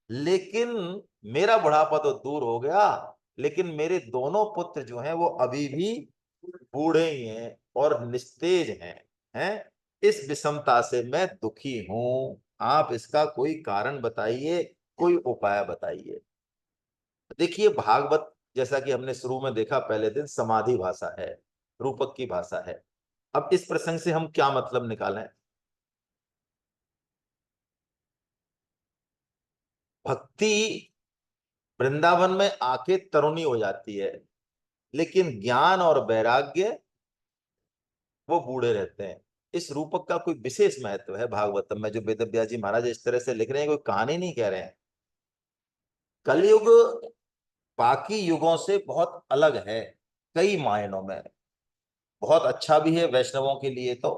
लेकिन मेरा बुढ़ापा तो दूर हो गया, लेकिन मेरे दोनों पुत्र जो हैं वो अभी भी बूढ़े ही हैं और निस्तेज हैं। इस विषमता से मैं दुखी हूं। आप इसका कोई कारण बताइए, कोई उपाय बताइए। देखिए भागवत, जैसा कि हमने शुरू में देखा पहले दिन, समाधि भाषा है, रूपक की भाषा है। अब इस प्रसंग से हम क्या मतलब निकालें? भक्ति वृंदावन में आके तरुणी हो जाती है, लेकिन ज्ञान और वैराग्य वो बूढ़े रहते हैं। इस रूपक का कोई विशेष महत्व है भागवतम में, जो वेद व्यास जी महाराज इस तरह से लिख रहे हैं, कोई कहानी नहीं कह रहे हैं। कलयुग बाकी युगों से बहुत अलग है कई मायनों में। बहुत अच्छा भी है वैष्णवों के लिए तो,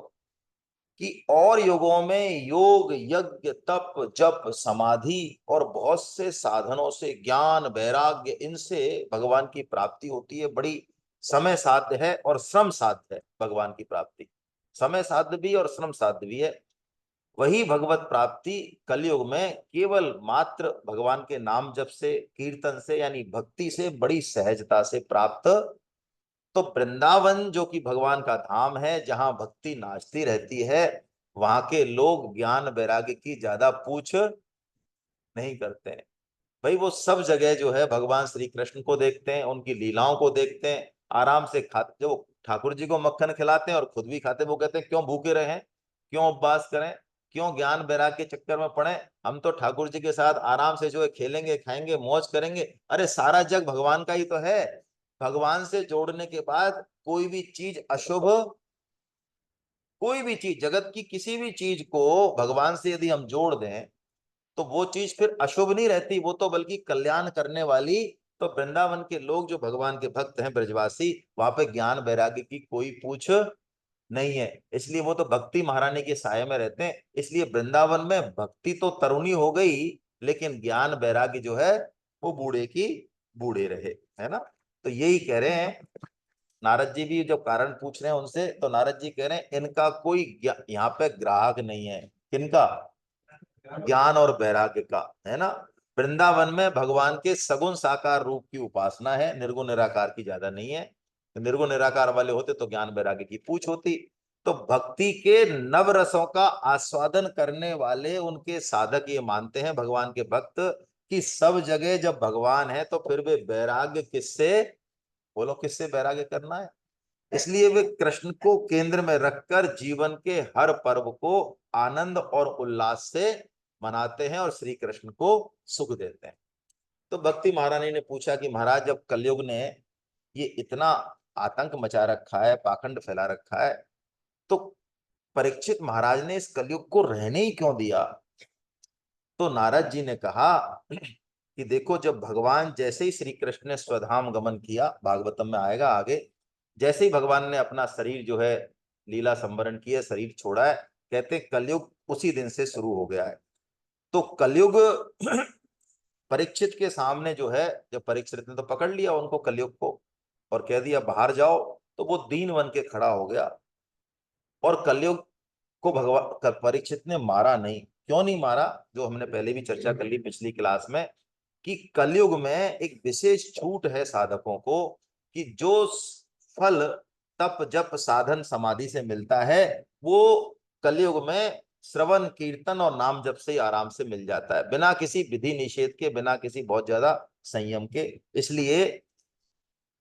कि और युगों में योग, यज्ञ, तप, जप, समाधि और बहुत से साधनों से, ज्ञान, वैराग्य, इनसे भगवान की प्राप्ति होती है। बड़ी समय साध्य है और श्रम साध्य है भगवान की प्राप्ति। समय साध्य भी और श्रम साध्य भी है। वही भगवत प्राप्ति कलयुग में केवल मात्र भगवान के नाम जप से, कीर्तन से, यानी भक्ति से बड़ी सहजता से प्राप्त। तो वृंदावन जो कि भगवान का धाम है, जहां भक्ति नाचती रहती है, वहां के लोग ज्ञान वैराग्य की ज्यादा पूछ नहीं करते हैं। भाई वो सब जगह जो है भगवान श्री कृष्ण को देखते हैं, उनकी लीलाओं को देखते हैं, आराम से खाते। जो ठाकुर जी को मक्खन खिलाते हैं और खुद भी खाते हैं, वो कहते हैं क्यों भूखे रहें, क्यों उपवास करें, क्यों ज्ञान वैराग्य के चक्कर में पड़े। हम तो ठाकुर जी के साथ आराम से जो है खेलेंगे, खाएंगे, मौज करेंगे। अरे सारा जग भगवान का ही तो है। भगवान से जोड़ने के बाद कोई भी चीज अशुभ, कोई भी चीज, जगत की किसी भी चीज को भगवान से यदि हम जोड़ दें, तो वो चीज फिर अशुभ नहीं रहती, वो तो बल्कि कल्याण करने वाली। तो वृंदावन के लोग जो भगवान के भक्त हैं, ब्रजवासी, वहां पे ज्ञान वैराग्य की कोई पूछ नहीं है। इसलिए वो तो भक्ति महारानी के साये में रहते हैं। इसलिए वृंदावन में भक्ति तो तरुणी हो गई, लेकिन ज्ञान वैराग्य जो है वो बूढ़े की बूढ़े रहे, है ना। तो यही कह रहे हैं नारद जी भी, जब कारण पूछ रहे हैं उनसे, तो नारद जी कह रहे हैं इनका कोई यहाँ पे ग्राहक नहीं है। किनका? ज्ञान और वैराग्य का, है ना। वृंदावन में भगवान के सगुण साकार रूप की उपासना है, निर्गुण निराकार की ज्यादा नहीं है। निर्गुण निराकार वाले होते तो ज्ञान वैराग्य की पूछ होती। तो भक्ति के नव रसों का आस्वादन करने वाले उनके साधक ये मानते हैं, भगवान के भक्त, कि सब जगह जब भगवान है तो फिर वे वैराग्य किससे, बोलो किससे वैराग्य करना है। इसलिए वे कृष्ण को केंद्र में रखकर जीवन के हर पर्व को आनंद और उल्लास से मनाते हैं और श्री कृष्ण को सुख देते हैं। तो भक्ति महारानी ने पूछा कि महाराज, जब कलयुग ने ये इतना आतंक मचा रखा है, पाखंड फैला रखा है, तो परीक्षित महाराज ने इस कलयुग को रहने ही क्यों दिया। तो नारद जी ने कहा कि देखो, जब भगवान, जैसे ही श्री कृष्ण ने स्वधाम गमन किया, भागवतम में आएगा आगे, जैसे ही भगवान ने अपना शरीर जो है लीला संवरण किया, शरीर छोड़ा है, कहते कलयुग उसी दिन से शुरू हो गया है। तो कलयुग परीक्षित के सामने जो है, जब परीक्षित ने तो पकड़ लिया उनको कलयुग को और कह दिया बाहर जाओ, तो वो दीन बन के खड़ा हो गया। और कलयुग को भगवान परीक्षित ने मारा नहीं। क्यों नहीं मारा, जो हमने पहले भी चर्चा कर ली पिछली क्लास में, कि कलयुग में एक विशेष छूट है साधकों को, कि जो फल तप जप साधन समाधि से मिलता है, वो कलयुग में श्रवण कीर्तन और नाम जप से ही आराम से मिल जाता है, बिना किसी विधि निषेध के, बिना किसी बहुत ज्यादा संयम के। इसलिए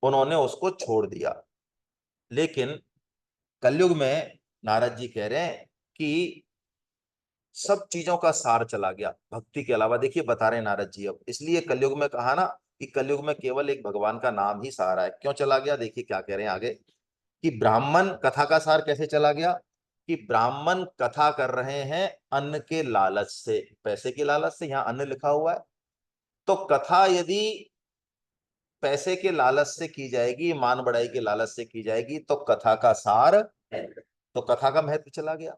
उन्होंने उसको छोड़ दिया। लेकिन कलयुग में नारद जी कह रहे हैं कि सब चीजों का सार चला गया भक्ति के अलावा। देखिए बता रहे हैं नारद जी अब, इसलिए कलयुग में कहा ना कि कलयुग में केवल एक भगवान का नाम ही सहारा है। क्यों चला गया, देखिए क्या कह रहे हैं आगे, कि ब्राह्मण कथा का सार कैसे चला गया, कि ब्राह्मण कथा कर रहे हैं अन्न के लालच से, पैसे के लालच से, यहाँ अन्न लिखा हुआ है। तो कथा यदि पैसे के लालच से की जाएगी, मान बढ़ाई के लालच से की जाएगी, तो कथा का सार, तो कथा का महत्व चला गया।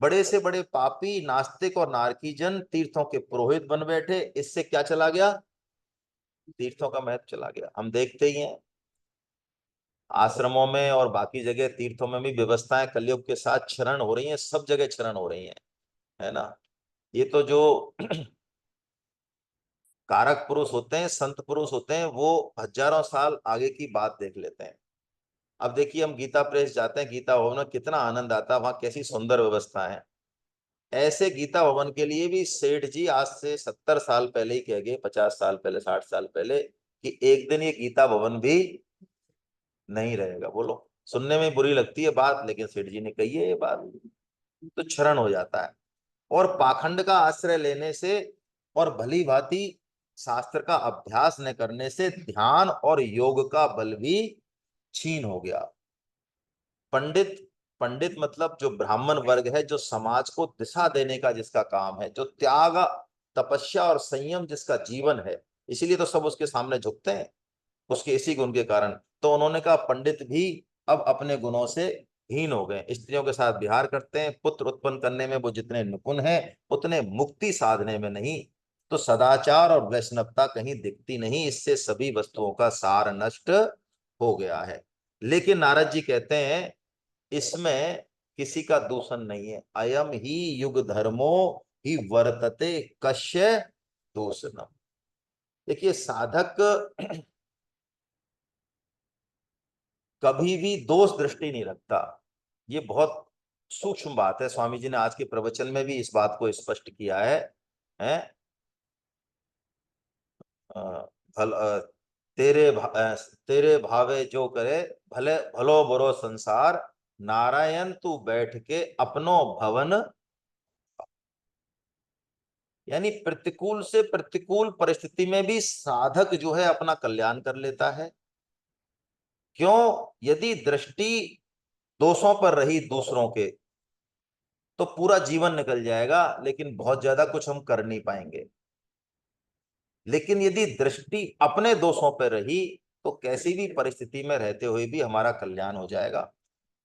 बड़े से बड़े पापी नास्तिक और नारकीजन तीर्थों के पुरोहित बन बैठे, इससे क्या चला गया, तीर्थों का महत्व चला गया। हम देखते ही हैं आश्रमों में और बाकी जगह तीर्थों में भी व्यवस्थाएं कलयुग के साथ क्षरण हो रही हैं, सब जगह क्षरण हो रही हैं, है ना। ये तो जो कारक पुरुष होते हैं, संत पुरुष होते हैं, वो हजारों साल आगे की बात देख लेते हैं। अब देखिए हम गीता प्रेस जाते हैं, गीता भवन में कितना आनंद आता है, वहां कैसी सुंदर व्यवस्था है। ऐसे गीता भवन के लिए भी सेठ जी आज से 70 साल पहले ही कह गए, 50 साल पहले, 60 साल पहले, कि एक दिन ये गीता भवन भी नहीं रहेगा। बोलो, सुनने में बुरी लगती है बात, लेकिन सेठ जी ने कही है ये बात, तो क्षरण हो जाता है। और पाखंड का आश्रय लेने से और भली भांति शास्त्र का अभ्यास न करने से ध्यान और योग का बल भी छीन हो गया। पंडित, पंडित मतलब जो ब्राह्मण वर्ग है, जो समाज को दिशा देने का जिसका काम है, जो त्याग तपस्या और संयम जिसका जीवन है, इसीलिए तो सब उसके सामने झुकते हैं, उसके इसी गुण के कारण। तो उन्होंने कहा पंडित भी अब अपने गुणों से हीन हो गए, स्त्रियों के साथ विहार करते हैं, पुत्र उत्पन्न करने में वो जितने निपुण हैं उतने मुक्ति साधने में नहीं। तो सदाचार और वैष्णवता कहीं दिखती नहीं, इससे सभी वस्तुओं का सार नष्ट हो गया है। लेकिन नारद जी कहते हैं इसमें किसी का दूषण नहीं है, अयम ही युग धर्मो ही वर्तते कश्य दूषणम। देखिए साधक कभी भी दोष दृष्टि नहीं रखता, ये बहुत सूक्ष्म बात है। स्वामी जी ने आज के प्रवचन में भी इस बात को स्पष्ट किया है, हैं? अ, तेरे तेरे भावे जो करे, भले भलो बुरो संसार, नारायण तू बैठ के अपनो भवन। यानी प्रतिकूल से प्रतिकूल परिस्थिति में भी साधक जो है अपना कल्याण कर लेता है। क्यों, यदि दृष्टि दोषों पर रही दूसरों के, तो पूरा जीवन निकल जाएगा, लेकिन बहुत ज्यादा कुछ हम कर नहीं पाएंगे। लेकिन यदि दृष्टि अपने दोषों पर रही, तो कैसी भी परिस्थिति में रहते हुए भी हमारा कल्याण हो जाएगा।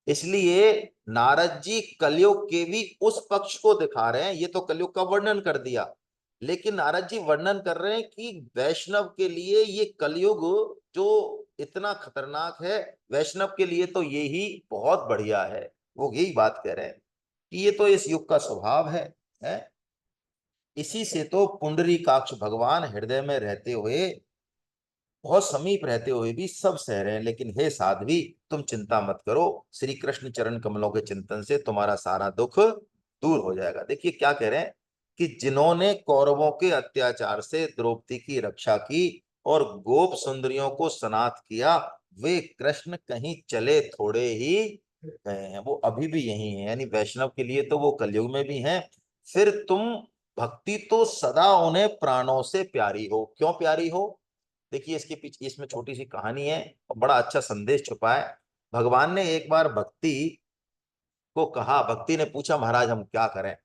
इसलिए नारद जी कलयुग के भी उस पक्ष को दिखा रहे हैं। ये तो कलयुग का वर्णन कर दिया, लेकिन नारद जी वर्णन कर रहे हैं कि वैष्णव के लिए ये कलयुग जो इतना खतरनाक है, वैष्णव के लिए तो ये ही बहुत बढ़िया है। वो यही बात कह रहे हैं कि ये तो इस युग का स्वभाव है। इसी से तो पुंडरीकाक्ष भगवान हृदय में रहते हुए, बहुत समीप रहते हुए भी सब सह रहे हैं। लेकिन हे साध्वी, तुम चिंता मत करो, श्री कृष्ण चरण कमलों के चिंतन से तुम्हारा सारा दुख दूर हो जाएगा। देखिए क्या कह रहे हैं कि जिन्होंने कौरवों के अत्याचार से द्रौपदी की रक्षा की और गोप सुंदरियों को सनाथ किया, वे कृष्ण कहीं चले थोड़े ही गए हैं, वो अभी भी यही है। यानी वैष्णव के लिए तो वो कलयुग में भी हैं। फिर तुम भक्ति तो सदा उन्हें प्राणों से प्यारी हो। क्यों प्यारी हो? देखिए इसके पीछे, इसमें छोटी सी कहानी है और बड़ा अच्छा संदेश छुपा है। भगवान ने एक बार भक्ति को कहा, भक्ति ने पूछा महाराज हम क्या करें?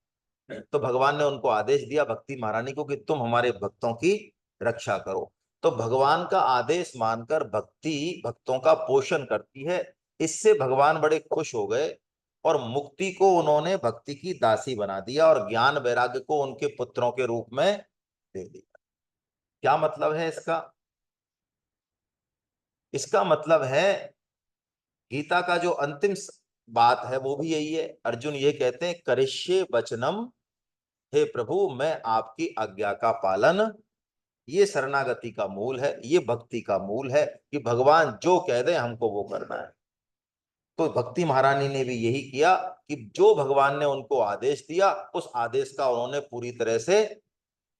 तो भगवान ने उनको आदेश दिया, भक्ति महारानी को, कि तुम हमारे भक्तों की रक्षा करो। तो भगवान का आदेश मानकर भक्ति भक्तों का पोषण करती है। इससे भगवान बड़े खुश हो गए और मुक्ति को उन्होंने भक्ति की दासी बना दिया और ज्ञान वैराग्य को उनके पुत्रों के रूप में दे दिया। क्या मतलब है इसका? इसका मतलब है गीता का जो अंतिम बात है वो भी यही है। अर्जुन ये कहते हैं, करिष्ये वचनम, हे प्रभु मैं आपकी आज्ञा का पालन। ये शरणागति का मूल है, ये भक्ति का मूल है कि भगवान जो कह दे हमको वो करना है। तो भक्ति महारानी ने भी यही किया कि जो भगवान ने उनको आदेश दिया उस आदेश का उन्होंने पूरी तरह से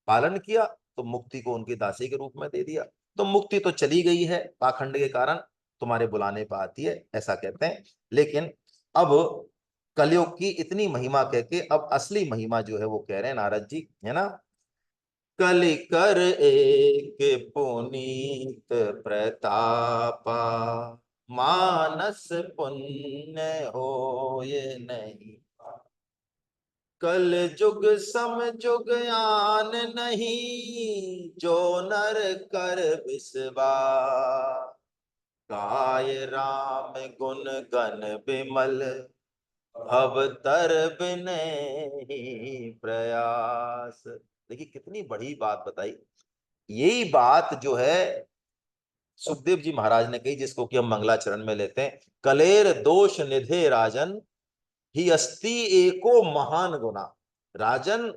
पालन किया, तो मुक्ति को उनकी दासी के रूप में दे दिया। तो मुक्ति तो चली गई है पाखंड के कारण, तुम्हारे बुलाने पर आती है, ऐसा कहते हैं। लेकिन अब कलयुग की इतनी महिमा कह के अब असली महिमा जो है वो कह रहे हैं नारद जी, है ना। कलि कर एक पुनीत प्रतापा, मानस पुण्य हो ये नहीं। कल जुग सम जुग आन नहीं, जो नर कर बिसवा। काय राम गुण गण बिमल, भव तर बिनेहि प्रयास। देखिए कितनी बड़ी बात बताई। यही बात जो है सुखदेव जी महाराज ने कही, जिसको कि हम मंगलाचरण में लेते हैं। कलेर दोष निधे राजन, ही अस्ति एको महान गुना। राजन,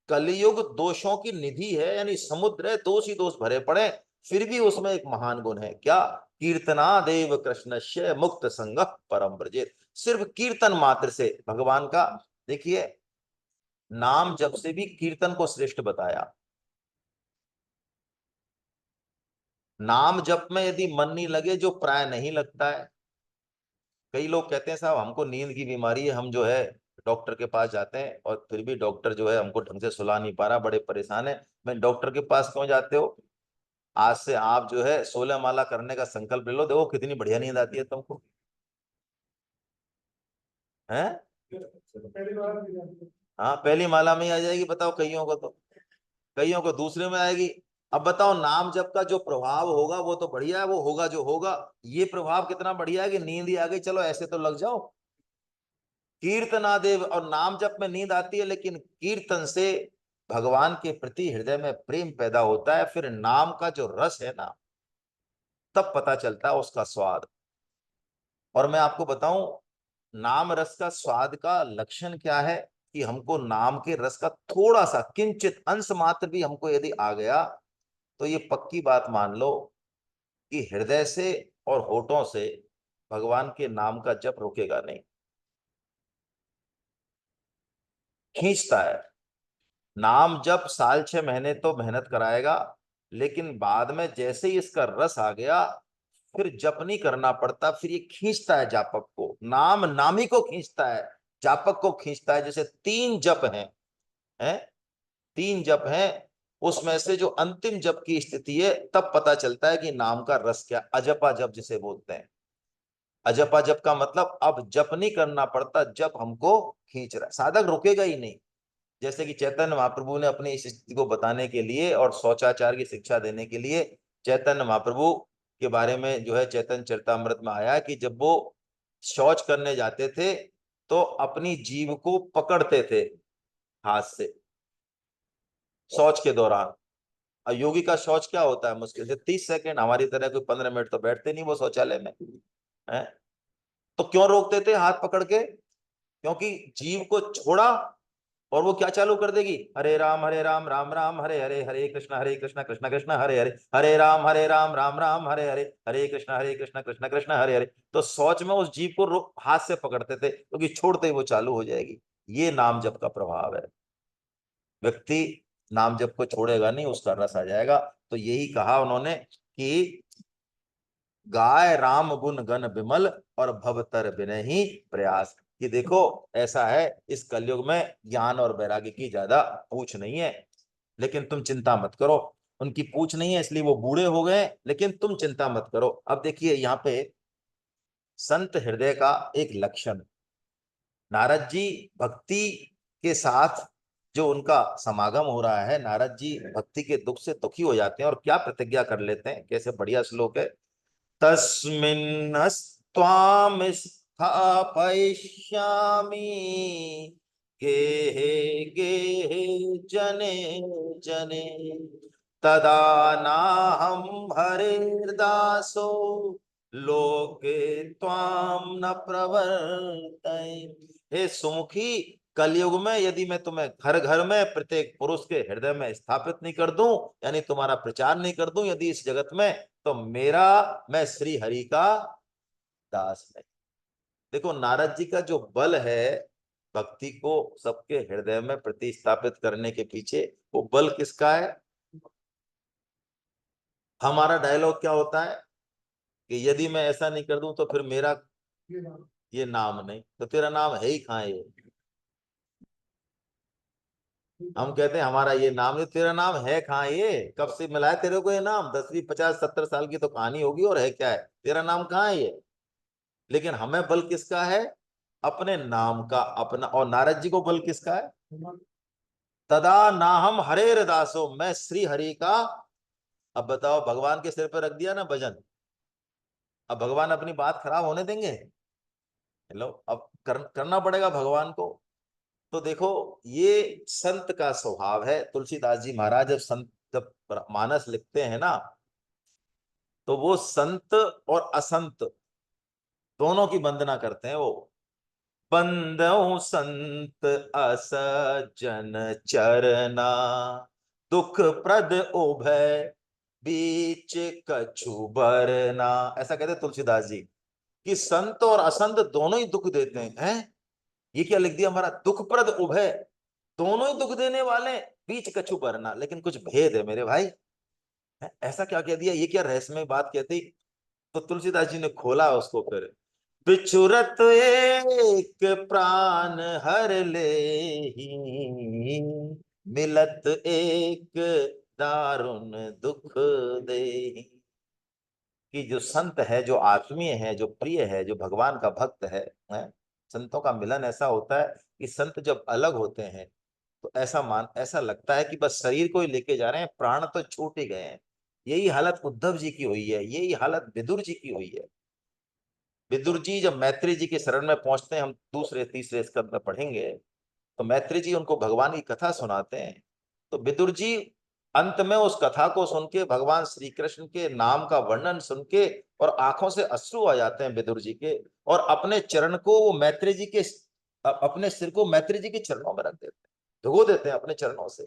कलयुग दोषों की निधि है, यानी समुद्र है, दोष ही दोष भरे पड़े, फिर भी उसमें एक महान गुण है। क्या? कीर्तना देव कृष्णस्य मुक्त संग परम ब्रजेत। सिर्फ कीर्तन मात्र से भगवान का, देखिए नाम जप से भी कीर्तन को श्रेष्ठ बताया। नाम जप में यदि मन नहीं लगे, जो प्राय नहीं लगता है। कई लोग कहते हैं साहब हमको नींद की बीमारी है, हम जो है डॉक्टर के पास जाते हैं और फिर भी डॉक्टर जो है हमको ढंग से सुला नहीं पा रहा, बड़े परेशान है। मैं डॉक्टर के पास क्यों जाते हो? आज से आप जो है 16 माला करने का संकल्प ले लो, देखो कितनी बढ़िया नींद आती है तुमको, है। पहली बार भी जानते हैं। हाँ पहली माला में ही आ जाएगी, बताओ कईयों को तो, कईयों को दूसरे में आएगी। अब बताओ नाम जप का जो प्रभाव होगा वो तो बढ़िया है, वो होगा जो होगा। ये प्रभाव कितना बढ़िया है कि नींद ही आ गई, चलो ऐसे तो लग जाओ। कीर्तनादेव, और नाम जप में नींद आती है, लेकिन कीर्तन से भगवान के प्रति हृदय में प्रेम पैदा होता है। फिर नाम का जो रस है ना, तब पता चलता है उसका स्वाद। और मैं आपको बताऊं, नाम रस का स्वाद का लक्षण क्या है, कि हमको नाम के रस का थोड़ा सा किंचित अंश मात्र भी हमको यदि आ गया, तो ये पक्की बात मान लो कि हृदय से और होठों से भगवान के नाम का जप रुकेगा नहीं, खींचता है। नाम जप साल 6 महीने तो मेहनत कराएगा, लेकिन बाद में जैसे ही इसका रस आ गया, फिर जप नहीं करना पड़ता, फिर ये खींचता है जापक को, नाम नामी को खींचता है, जापक को खींचता है। जैसे 3 जप हैं, 3 जप हैं, उसमें से जो अंतिम जप की स्थिति है, तब पता चलता है कि नाम का रस क्या। अजपा जप जिसे बोलते हैं, अजपा जप का मतलब अब जप नहीं करना पड़ता, जप हमको खींच रहा है, साधक रुकेगा ही नहीं। जैसे कि चैतन्य महाप्रभु ने अपनी इस स्थिति को बताने के लिए और शौचाचार की शिक्षा देने के लिए, चैतन्य महाप्रभु के बारे में जो है चैतन्य चरितामृत में आया कि जब वो शौच करने जाते थे तो अपनी जीभ को पकड़ते थे हाथ से शौच के दौरान। और योगी का शौच क्या होता है? मुश्किल से 30 सेकंड, हमारी तरह कोई 15 मिनट तो बैठते नहीं वो शौचालय में, है। तो क्यों रोकते थे हाथ पकड़ के? क्योंकि जीव को छोड़ा और वो क्या चालू कर देगी, हरे राम राम राम हरे हरे, हरे कृष्ण कृष्ण कृष्ण हरे हरे, हरे राम राम हरे कृष्ण कृष्ण कृष्ण हरे हरे। तो सोच में उस जीव को हाथ से पकड़ते थे, क्योंकि छोड़ते ही वो चालू हो जाएगी। ये नाम जप का प्रभाव है। व्यक्ति नाम जप को छोड़ेगा नहीं, उसका रस आ जाएगा। तो यही कहा उन्होंने कि गाय राम गुण गण बिमल और भवतर बिनहि प्रयास। कि देखो ऐसा है, इस कलयुग में ज्ञान और वैराग्य की ज्यादा पूछ नहीं है, लेकिन तुम चिंता मत करो। उनकी पूछ नहीं है इसलिए वो बूढ़े हो गए, लेकिन तुम चिंता मत करो। अब देखिए यहाँ पे संत हृदय का एक लक्षण, नारद जी भक्ति के साथ जो उनका समागम हो रहा है, नारद जी भक्ति के दुख से दुखी हो जाते हैं और क्या प्रतिज्ञा कर लेते हैं, कैसे बढ़िया श्लोक है। तस्मिन्नस्त्वां स्थापयिष्यामि गेहे गेहे जने जने, तदा नाहं हरिर्दासो लोके त्वां न प्रवर्तये। हे सुमुखी, कलयुग में यदि मैं तुम्हें घर घर में प्रत्येक पुरुष के हृदय में स्थापित नहीं कर दूं, यानी तुम्हारा प्रचार नहीं कर दूं यदि इस जगत में, तो मैं श्री हरि का दास नहीं। देखो नारद जी का जो बल है भक्ति को सबके हृदय में प्रतिस्थापित करने के पीछे, वो बल किसका है। हमारा डायलॉग क्या होता है कि यदि मैं ऐसा नहीं कर दूं तो फिर मेरा ये नाम ये नाम नहीं, तो तेरा नाम है ही कहाँ ये। हम कहते हैं हमारा ये नाम, ये तेरा नाम है कहाँ, ये कब से मिला है तेरे को ये नाम, 10 20 50 70 साल की तो कहानी होगी, और है क्या है, तेरा नाम कहाँ है ये। लेकिन हमें बल किसका है, अपने नाम का अपना। और नारद जी को बल किसका है, तदा नाहम हरेर दासो, मैं श्री हरि का। अब बताओ, भगवान के सिर पर रख दिया ना वजन, अब भगवान अपनी बात खराब होने देंगे। हेलो, अब करना पड़ेगा भगवान को। तो देखो ये संत का स्वभाव है। तुलसीदास जी महाराज जब संत जब मानस लिखते हैं ना, तो वो संत और असंत दोनों की वंदना करते हैं। वो बंदौ संत असजन चरना, दुख प्रद उभय बीच कछु बरना। ऐसा कहते तुलसीदास जी कि संत और असंत दोनों ही दुख देते हैं। ये क्या लिख दिया हमारा, दुख प्रद उभय, दोनों ही दुख देने वाले, बीच कछु बरना, लेकिन कुछ भेद है मेरे भाई। ऐसा क्या कह दिया, ये क्या रहस्यमय बात कहती। तो तुलसीदास जी ने खोला उसको फिर, बिछुरत एक प्राण हर ले, मिलत एक दारुण दुख दे। कि जो संत है, जो आत्मीय है, जो प्रिय है, जो भगवान का भक्त है, संतों का मिलन ऐसा होता है कि संत जब अलग होते हैं तो ऐसा लगता है कि बस शरीर को ही लेके जा रहे हैं, प्राण तो छूट ही गए हैं। यही हालत उद्धव जी की हुई है, यही हालत विदुर जी की हुई है। विदुर जी जब मैत्री जी के शरण में पहुंचते हैं, हम दूसरे तीसरे स्कंद में पढ़ेंगे, तो मैत्री जी उनको भगवान की कथा सुनाते हैं। तो विदुर जी अंत में उस कथा को सुन के, भगवान श्री कृष्ण के नाम का वर्णन सुन के, और आंखों से अश्रु आ जाते हैं विदुर जी के, और अपने चरण को वो मैत्री जी के अपने सिर को मैत्री जी के चरणों में रख देते हैं, भिगो देते हैं अपने चरणों से।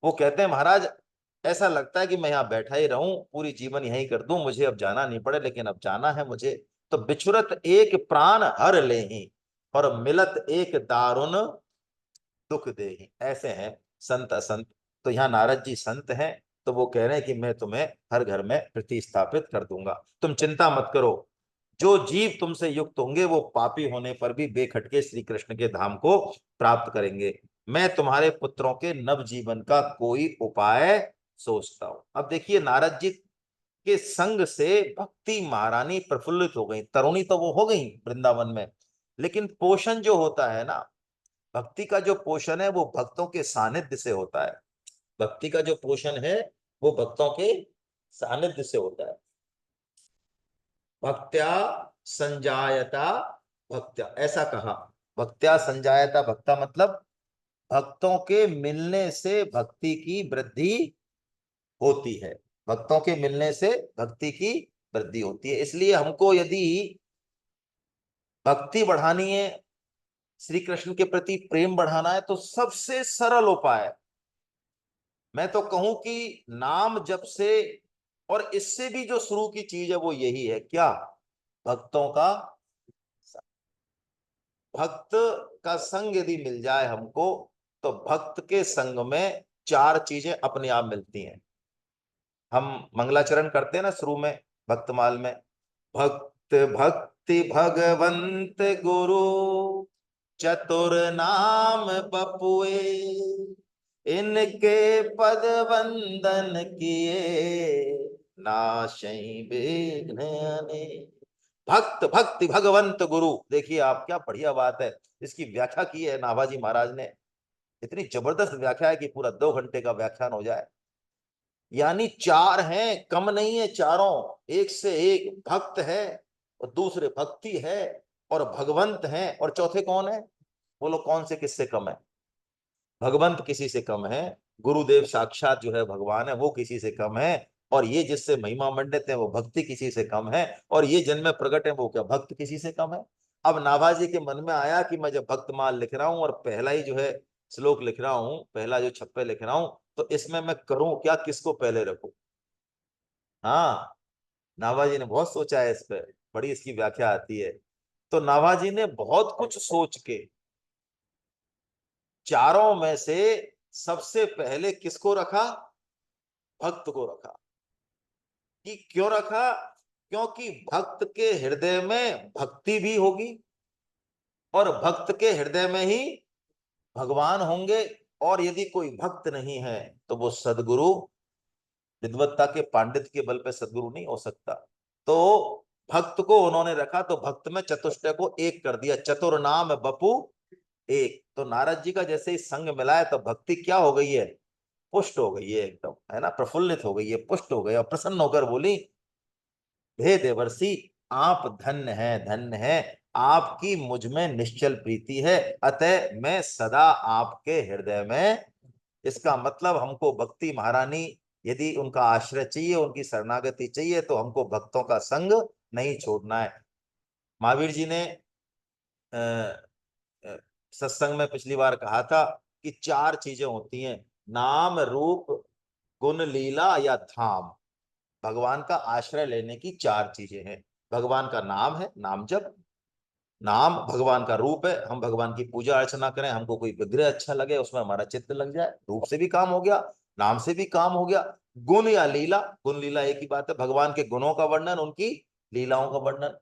वो कहते हैं महाराज, ऐसा लगता है कि मैं यहाँ बैठा ही रहूं, पूरी जीवन यहीं कर दूं, मुझे अब जाना नहीं पड़े, लेकिन अब जाना है मुझे। तो बिछुरत एक प्राण हर लेहि, और मिलत एक दारुण दुख देहि। ऐसे हैं संत असंत। तो यहाँ नारद जी संत हैं, तो वो कह रहे हैं कि मैं तुम्हें हर घर में प्रतिस्थापित कर दूंगा, तुम चिंता मत करो। जो जीव तुमसे युक्त होंगे वो पापी होने पर भी बेखटके श्री कृष्ण के धाम को प्राप्त करेंगे। मैं तुम्हारे पुत्रों के नव जीवन का कोई उपाय सोचता हूं। अब देखिए नारद जी के संग से भक्ति महारानी प्रफुल्लित हो गई, तरुणी तो वो हो गई वृंदावन में, लेकिन पोषण जो होता है ना, भक्ति का जो पोषण है वो भक्तों के सानिध्य से होता है। भक्ति का जो पोषण है वो भक्तों के सानिध्य से होता है। भक्त्या संजायता भक्त्या, ऐसा कहा। भक्त्या संजायता भक्ता मतलब भक्तों के मिलने से भक्ति की वृद्धि होती है। भक्तों के मिलने से भक्ति की वृद्धि होती है। इसलिए हमको यदि भक्ति बढ़ानी है श्री कृष्ण के प्रति प्रेम बढ़ाना है तो सबसे सरल उपाय, मैं तो कहूं कि नाम जप से, और इससे भी जो शुरू की चीज है वो यही है, क्या? भक्तों का, भक्त का संग यदि मिल जाए हमको, तो भक्त के संग में चार चीजें अपने आप मिलती हैं। हम मंगलाचरण करते हैं ना शुरू में भक्तमाल में, भक्त भक्ति भगवंत गुरु चतुर नाम बपुए, इनके पद वंदन किए नाशै विघ्न अनेक। भक्त भक्ति भगवंत गुरु, देखिए आप, क्या बढ़िया बात है। इसकी व्याख्या की है नाभाजी महाराज ने, इतनी जबरदस्त व्याख्या है कि पूरा 2 घंटे का व्याख्यान हो जाए। यानी चार हैं, कम नहीं है चारों, एक से एक भक्त है, और दूसरे भक्ति है, और भगवंत हैं, और चौथे कौन है? बोलो कौन से किससे कम है? भगवंत किसी से कम है, गुरुदेव साक्षात जो है भगवान है वो किसी से कम है, और ये जिससे महिमा मंडित है वो भक्ति किसी से कम है, और ये जिनमें प्रकट है वो क्या भक्त किसी से कम है? अब नाभाजी के मन में आया कि मैं जब भक्तमाल लिख रहा हूं और पहला ही जो है श्लोक लिख रहा हूं, पहला जो छप्पे लिख रहा हूं, तो इसमें मैं करूं क्या, किसको पहले रखूं? हाँ, नाभाजी ने बहुत सोचा है इस पे, बड़ी इसकी व्याख्या आती है। तो नाभाजी ने बहुत कुछ सोच के चारों में से सबसे पहले किसको रखा? भक्त को रखा। कि क्यों रखा? क्योंकि भक्त के हृदय में भक्ति भी होगी, और भक्त के हृदय में ही भगवान होंगे, और यदि कोई भक्त नहीं है तो वो सदगुरु, विद्वत्ता के पांडित्य के बल पे सदगुरु नहीं हो सकता। तो भक्त को उन्होंने रखा, तो भक्त में चतुष्टय को एक कर दिया, चतुर नाम बपू एक। तो नारद जी का जैसे ही संग मिला है, तो भक्ति क्या हो गई है? पुष्ट हो गई है एकदम, है ना, प्रफुल्लित हो गई है, पुष्ट हो गई, और प्रसन्न होकर बोली, हे देवर्षि, आप धन्य हैं, धन्य हैं, आपकी मुझ में निश्चल प्रीति है, अतः मैं सदा आपके हृदय में। इसका मतलब हमको भक्ति महारानी, यदि उनका आश्रय चाहिए, उनकी शरणागति चाहिए, तो हमको भक्तों का संग नहीं छोड़ना है। महावीर जी ने अ, सत्संग में पिछली बार कहा था कि चार चीजें होती हैं, नाम रूप गुण लीला या धाम। भगवान का आश्रय लेने की चार चीजें हैं। भगवान का नाम है, नाम जप, नाम भगवान का रूप है, हम भगवान की पूजा अर्चना करें, हमको कोई विग्रह अच्छा लगे, उसमें हमारा चित्त लग जाए, रूप से भी काम हो गया, नाम से भी काम हो गया। गुण या लीला, गुण लीला एक ही बात है, भगवान के गुणों का वर्णन, उनकी लीलाओं का वर्णन।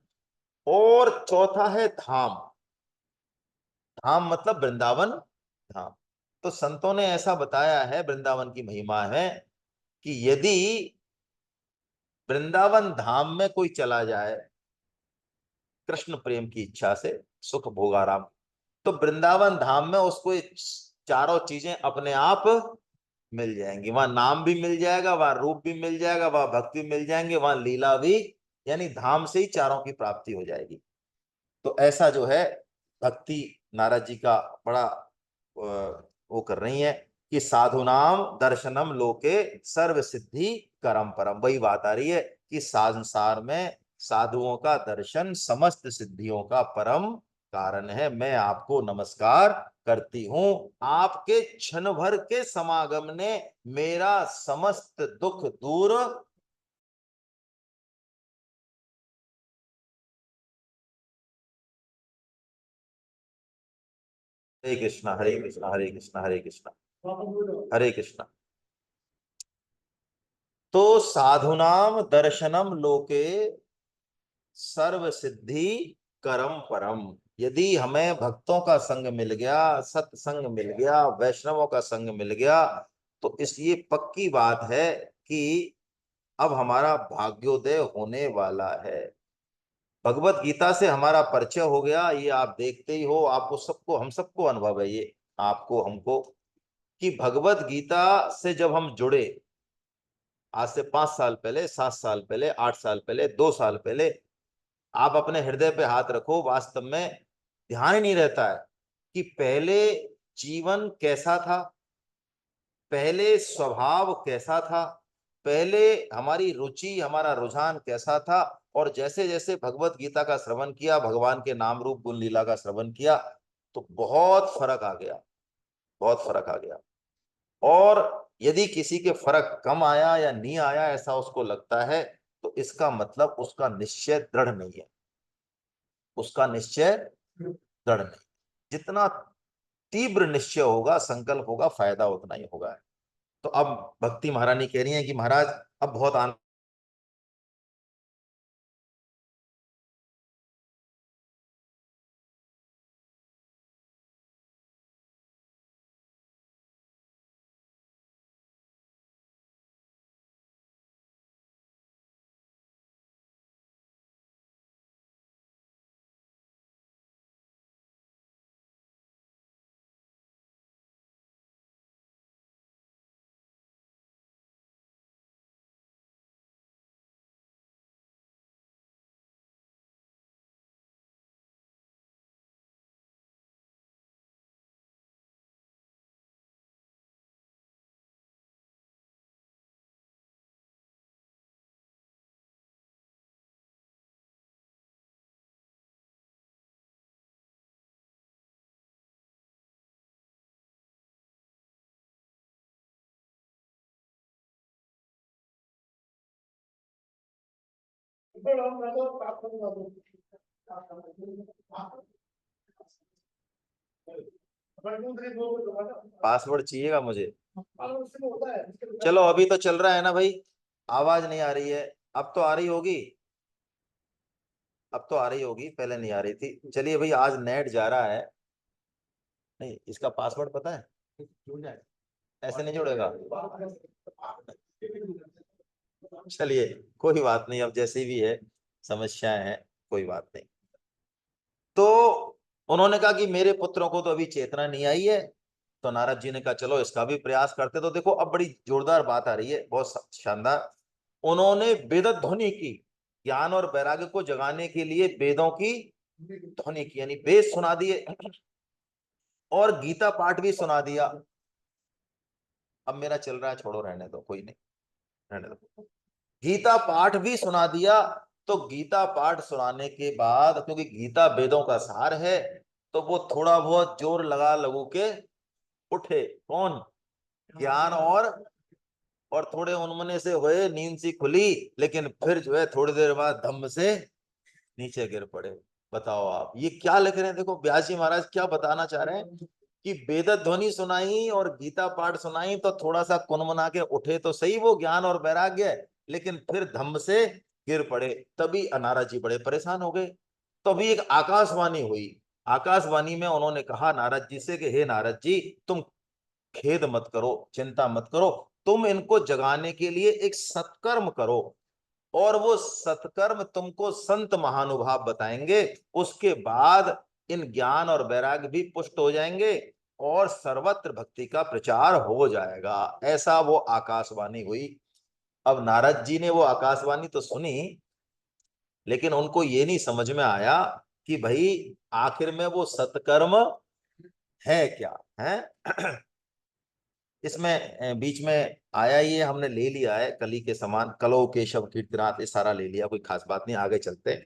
और चौथा है धाम। धाम मतलब वृंदावन धाम। तो संतों ने ऐसा बताया है, वृंदावन की महिमा है कि यदि वृंदावन धाम में कोई चला जाए कृष्ण प्रेम की इच्छा से, सुख भोगाराम, तो वृंदावन धाम में उसको ये चारों चीजें अपने आप मिल जाएंगी। वहां नाम भी मिल जाएगा, वहां रूप भी मिल जाएगा, वहां भक्ति भी मिल जाएंगे, वहां लीला भी, यानी धाम से ही चारों की प्राप्ति हो जाएगी। तो ऐसा जो है भक्ति नारद जी का बड़ा वो कर रही है कि साधु नाम दर्शनम लोके सर्व सिद्धि करम परम। वही बात आ रही है कि संसार में साधुओं का दर्शन समस्त सिद्धियों का परम कारण है। मैं आपको नमस्कार करती हूं, आपके क्षण भर के समागम ने मेरा समस्त दुख दूर। हरे कृष्णा, हरे कृष्णा, हरे कृष्णा, हरे कृष्णा, वापस बोलो। हरे कृष्णा। तो साधुनाम दर्शनम लोके सर्व सिद्धि करम परम। यदि हमें भक्तों का संग मिल गया, सत्संग मिल गया, वैष्णवों का संग मिल गया, तो इस ये पक्की बात है कि अब हमारा भाग्योदय होने वाला है। भगवत गीता से हमारा परिचय हो गया, ये आप देखते ही हो, आपको सबको, हम सबको अनुभव है ये, आपको हमको, कि भगवत गीता से जब हम जुड़े, आज से 5 साल पहले, 7 साल पहले, 8 साल पहले, 2 साल पहले, आप अपने हृदय पे हाथ रखो, वास्तव में ध्यान ही नहीं रहता है कि पहले जीवन कैसा था, पहले स्वभाव कैसा था, पहले हमारी रुचि, हमारा रुझान कैसा था। और जैसे जैसे भगवत गीता का श्रवण किया, भगवान के नाम रूप गुण लीला का श्रवण किया, तो बहुत फर्क आ गया, बहुत फर्क आ गया। और यदि किसी के फर्क कम आया या नहीं आया ऐसा उसको लगता है, तो इसका मतलब उसका निश्चय दृढ़ नहीं है, उसका निश्चय दृढ़ नहीं। जितना तीव्र निश्चय होगा, संकल्प होगा, फायदा उतना ही होगा। तो अब भक्ति महारानी कह रही है कि महाराज अब बहुत फिर हम मैं तो आप करूंगा तो पासवर्ड चाहिएगा मुझे। उसमें होता है चलो अभी तो चल रहा है ना भाई, आवाज नहीं आ रही है। अब तो आ रही होगी, अब तो आ रही होगी, पहले नहीं आ रही थी। चलिए भाई, आज नेट जा रहा है। नहीं, इसका पासवर्ड पता है? जुड़ जाए, ऐसे नहीं जुड़ेगा। चलिए कोई बात नहीं, अब जैसी भी है समस्याएं हैं, कोई बात नहीं। तो उन्होंने कहा कि मेरे पुत्रों को तो अभी चेतना नहीं आई है। तो नारद जी ने कहा चलो इसका भी प्रयास करते। तो देखो अब बड़ी जोरदार बात आ रही है, बहुत शानदार। उन्होंने वेद ध्वनि की, ज्ञान और वैराग्य को जगाने के लिए वेदों की ध्वनि की, यानी वेद सुना दिए और गीता पाठ भी सुना दिया। अब मेरा चल रहा है, छोड़ो रहने दो, कोई नहीं, रहने दो। गीता पाठ भी सुना दिया। तो गीता पाठ सुनाने के बाद, क्योंकि गीता वेदों का सार है, तो वो थोड़ा बहुत जोर लगा लगू के उठे। कौन? ज्ञान और थोड़े उनमने से हुए, नींद सी खुली, लेकिन फिर जो है थोड़ी देर बाद धम्म से नीचे गिर पड़े। बताओ आप ये क्या लिख रहे हैं? देखो व्यास जी महाराज क्या बताना चाह रहे हैं कि वेद ध्वनि सुनाई और गीता पाठ सुनाई तो थोड़ा सा कुनमुना के उठे तो सही वो ज्ञान और वैराग्य, लेकिन फिर धम्म से गिर पड़े। तभी नारद जी बड़े परेशान हो गए। तो अभी एक आकाशवाणी हुई। आकाशवाणी में उन्होंने कहा नारद जी से कि हे नारद जी, तुम खेद मत करो, चिंता मत करो, तुम इनको जगाने के लिए एक सत्कर्म करो, और वो सत्कर्म तुमको संत महानुभाव बताएंगे। उसके बाद इन ज्ञान और वैराग्य भी पुष्ट हो जाएंगे और सर्वत्र भक्ति का प्रचार हो जाएगा। ऐसा वो आकाशवाणी हुई। अब नारद जी ने वो आकाशवाणी तो सुनी, लेकिन उनको ये नहीं समझ में आया कि भाई आखिर में वो सत्कर्म है क्या है। इसमें बीच में आया, ये हमने ले लिया है कली के समान, कलो केशव कीर्तनाथ, ये सारा ले लिया, कोई खास बात नहीं, आगे चलते हैं।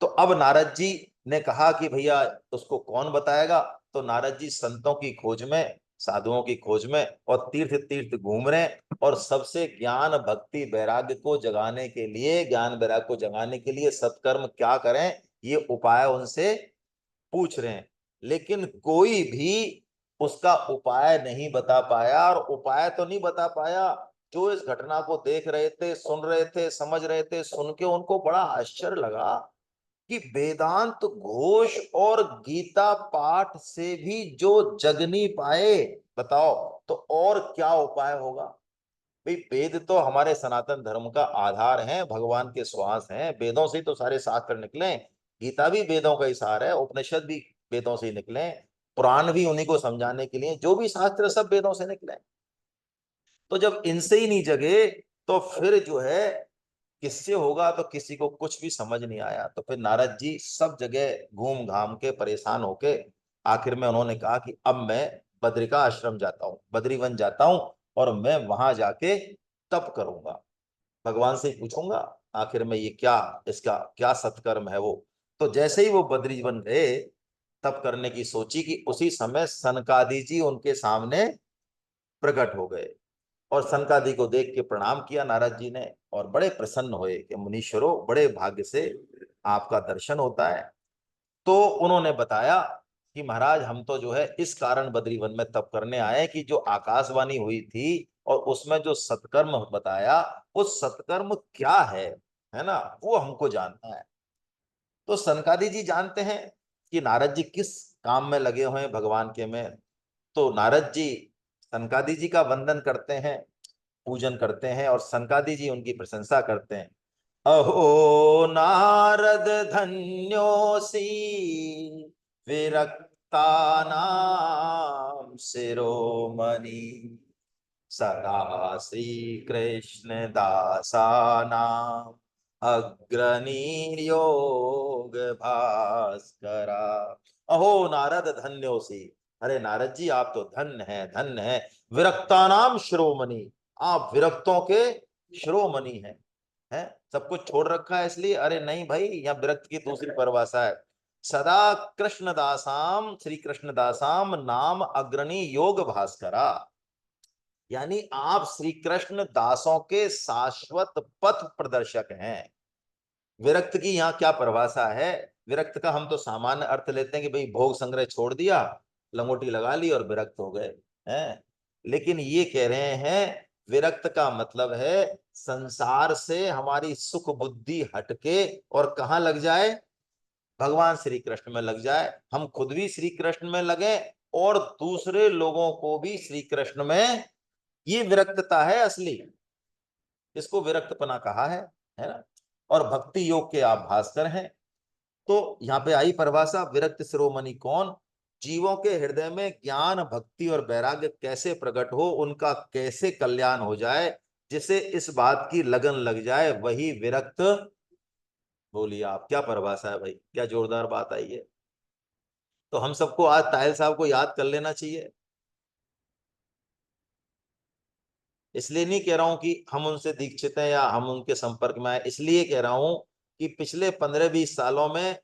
तो अब नारद जी ने कहा कि भैया उसको कौन बताएगा। तो नारद जी संतों की खोज में, साधुओं की खोज में और तीर्थ तीर्थ घूम रहे हैं, और सबसे ज्ञान भक्ति वैराग्य को जगाने के लिए, ज्ञान वैराग्य को जगाने के लिए सत्कर्म क्या करें, ये उपाय उनसे पूछ रहे हैं। लेकिन कोई भी उसका उपाय नहीं बता पाया। और उपाय तो नहीं बता पाया, जो इस घटना को देख रहे थे, सुन रहे थे, समझ रहे थे, सुन के उनको बड़ा आश्चर्य लगा कि वेदांत घोष और गीता पाठ से भी जो जग नहीं पाए, बताओ तो और क्या उपाय होगा। भाई वेद तो हमारे सनातन धर्म का आधार है, भगवान के श्वास हैं, वेदों से ही तो सारे शास्त्र निकले। गीता भी वेदों का ही सार है, उपनिषद भी वेदों से ही निकले, पुराण भी उन्हीं को समझाने के लिए, जो भी शास्त्र सब वेदों से निकले। तो जब इनसे ही नहीं जगे तो फिर जो है किससे होगा। तो किसी को कुछ भी समझ नहीं आया। तो फिर नारद जी सब जगह घूम घाम के परेशान होके आखिर में उन्होंने कहा कि अब मैं बद्रिका आश्रम जाता हूँ, बद्रीवन जाता हूँ, और मैं वहां जाके तप करूंगा, भगवान से ही पूछूंगा आखिर में ये क्या, इसका क्या सत्कर्म है वो। तो जैसे ही वो बद्रीवन गए, तप करने की सोची कि उसी समय सनकादि जी उनके सामने प्रकट हो गए। और सनकादि को देख के प्रणाम किया नारद जी ने, और बड़े प्रसन्न हुए कि मुनीश्वरों, बड़े भाग्य से आपका दर्शन होता है। तो उन्होंने बताया कि महाराज, हम तो जो है इस कारण बद्रीवन में तप करने आए कि जो आकाशवाणी हुई थी और उसमें जो सत्कर्म बताया, उस सत्कर्म क्या है ना, वो हमको जानना है। तो सनकादि जी जानते हैं कि नारद जी किस काम में लगे हुए हैं भगवान के में। तो नारद जी सनकादि जी का वंदन करते हैं, पूजन करते हैं, और सनकादि जी उनकी प्रशंसा करते हैं। अहो नारद धन्योसी विरक्ता नाम शिरोमणि, सदा श्री कृष्ण दासानाम अग्रणी योग भास्करा। अहो नारद धन्योसी, अरे नारद जी आप तो धन्य हैं, धन्य हैं। विरक्ता नाम शिरोमणि, आप विरक्तों के शिरोमणि हैं। सब कुछ छोड़ रखा है इसलिए? अरे नहीं भाई, यहाँ विरक्त की दूसरी परिभाषा है। सदा कृष्ण दासाम, श्री कृष्ण दासाम नाम अग्रणी योग भास्करा, यानी आप श्री कृष्ण दासों के शाश्वत पथ प्रदर्शक हैं। विरक्त की यहाँ क्या परिभाषा है? विरक्त का हम तो सामान्य अर्थ लेते हैं कि भाई भोग संग्रह छोड़ दिया, लंगोटी लगा ली और विरक्त हो गए हैं। लेकिन ये कह रहे हैं विरक्त का मतलब है संसार से हमारी सुख बुद्धि हटके और कहाँ लग जाए? भगवान श्री कृष्ण में लग जाए। हम खुद भी श्री कृष्ण में लगे और दूसरे लोगों को भी श्री कृष्ण में, ये विरक्तता है असली, इसको विरक्तपना कहा है ना। और भक्ति योग के आप भास्कर हैं। तो यहाँ पे आई परिभाषा, विरक्त शिरोमणि कौन? जीवों के हृदय में ज्ञान भक्ति और वैराग्य कैसे प्रकट हो, उनका कैसे कल्याण हो जाए, जिसे इस बात की लगन लग जाए, वही विरक्त। बोलिए आप, क्या परिभाषा है भाई, क्या जोरदार बात आई है। तो हम सबको आज ताहिल साहब को याद कर लेना चाहिए। इसलिए नहीं कह रहा हूं कि हम उनसे दीक्षित हैं या हम उनके संपर्क में आए, इसलिए कह रहा हूं कि पिछले 15-20 सालों में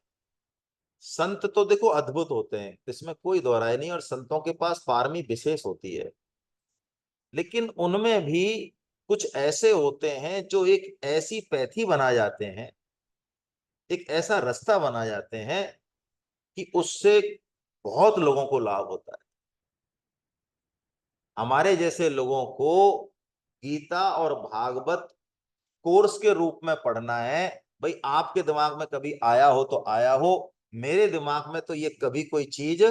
संत तो देखो अद्भुत होते हैं, इसमें कोई दोहराई नहीं, और संतों के पास पारमी विशेष होती है। लेकिन उनमें भी कुछ ऐसे होते हैं जो एक ऐसी पैथी बना जाते हैं, एक ऐसा रास्ता बना जाते हैं कि उससे बहुत लोगों को लाभ होता है। हमारे जैसे लोगों को गीता और भागवत कोर्स के रूप में पढ़ना है। भाई आपके दिमाग में कभी आया हो तो आया हो, मेरे दिमाग में तो ये कभी कोई चीज,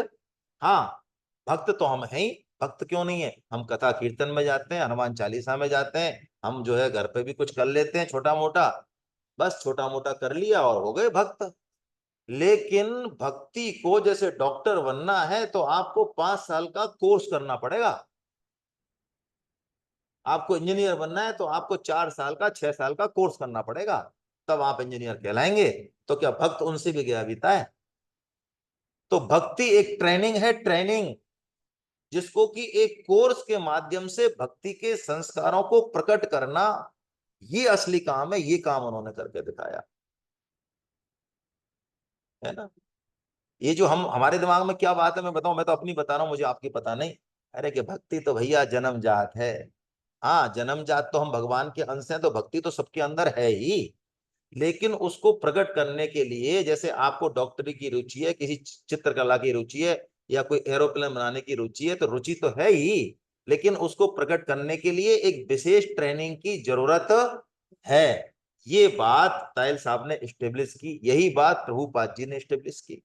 हाँ, भक्त तो हम हैं ही, भक्त क्यों नहीं है, हम कथा कीर्तन में जाते हैं, हनुमान चालीसा में जाते हैं, हम जो है घर पे भी कुछ कर लेते हैं छोटा मोटा, बस छोटा मोटा कर लिया और हो गए भक्त। लेकिन भक्ति को जैसे डॉक्टर बनना है तो आपको 5 साल का कोर्स करना पड़ेगा। आपको इंजीनियर बनना है तो आपको 4 साल का 6 साल का कोर्स करना पड़ेगा, तब आप इंजीनियर कहलाएंगे। तो क्या भक्त उनसे भी गया बीता है? तो भक्ति एक ट्रेनिंग है, ट्रेनिंग, जिसको कि एक कोर्स के माध्यम से भक्ति के संस्कारों को प्रकट करना, ये असली काम है। ये काम उन्होंने करके दिखाया है ना। ये जो हम, हमारे दिमाग में क्या बात है मैं बताऊं, मैं तो अपनी बता रहा हूं, मुझे आपकी पता नहीं। अरे कि भक्ति तो भैया जन्म जात है। हाँ, जन्म जात तो हम भगवान के अंश हैं, तो भक्ति तो सबके अंदर है ही। लेकिन उसको प्रकट करने के लिए, जैसे आपको डॉक्टरी की रुचि है, किसी चित्रकला की रुचि है, या कोई एरोप्लेन बनाने की रुचि है, तो रुचि तो है ही, लेकिन उसको प्रकट करने के लिए एक विशेष ट्रेनिंग की जरूरत है। ये बात तायल साहब ने स्टेब्लिश की, यही बात प्रभुपाद जी ने स्टेब्लिश की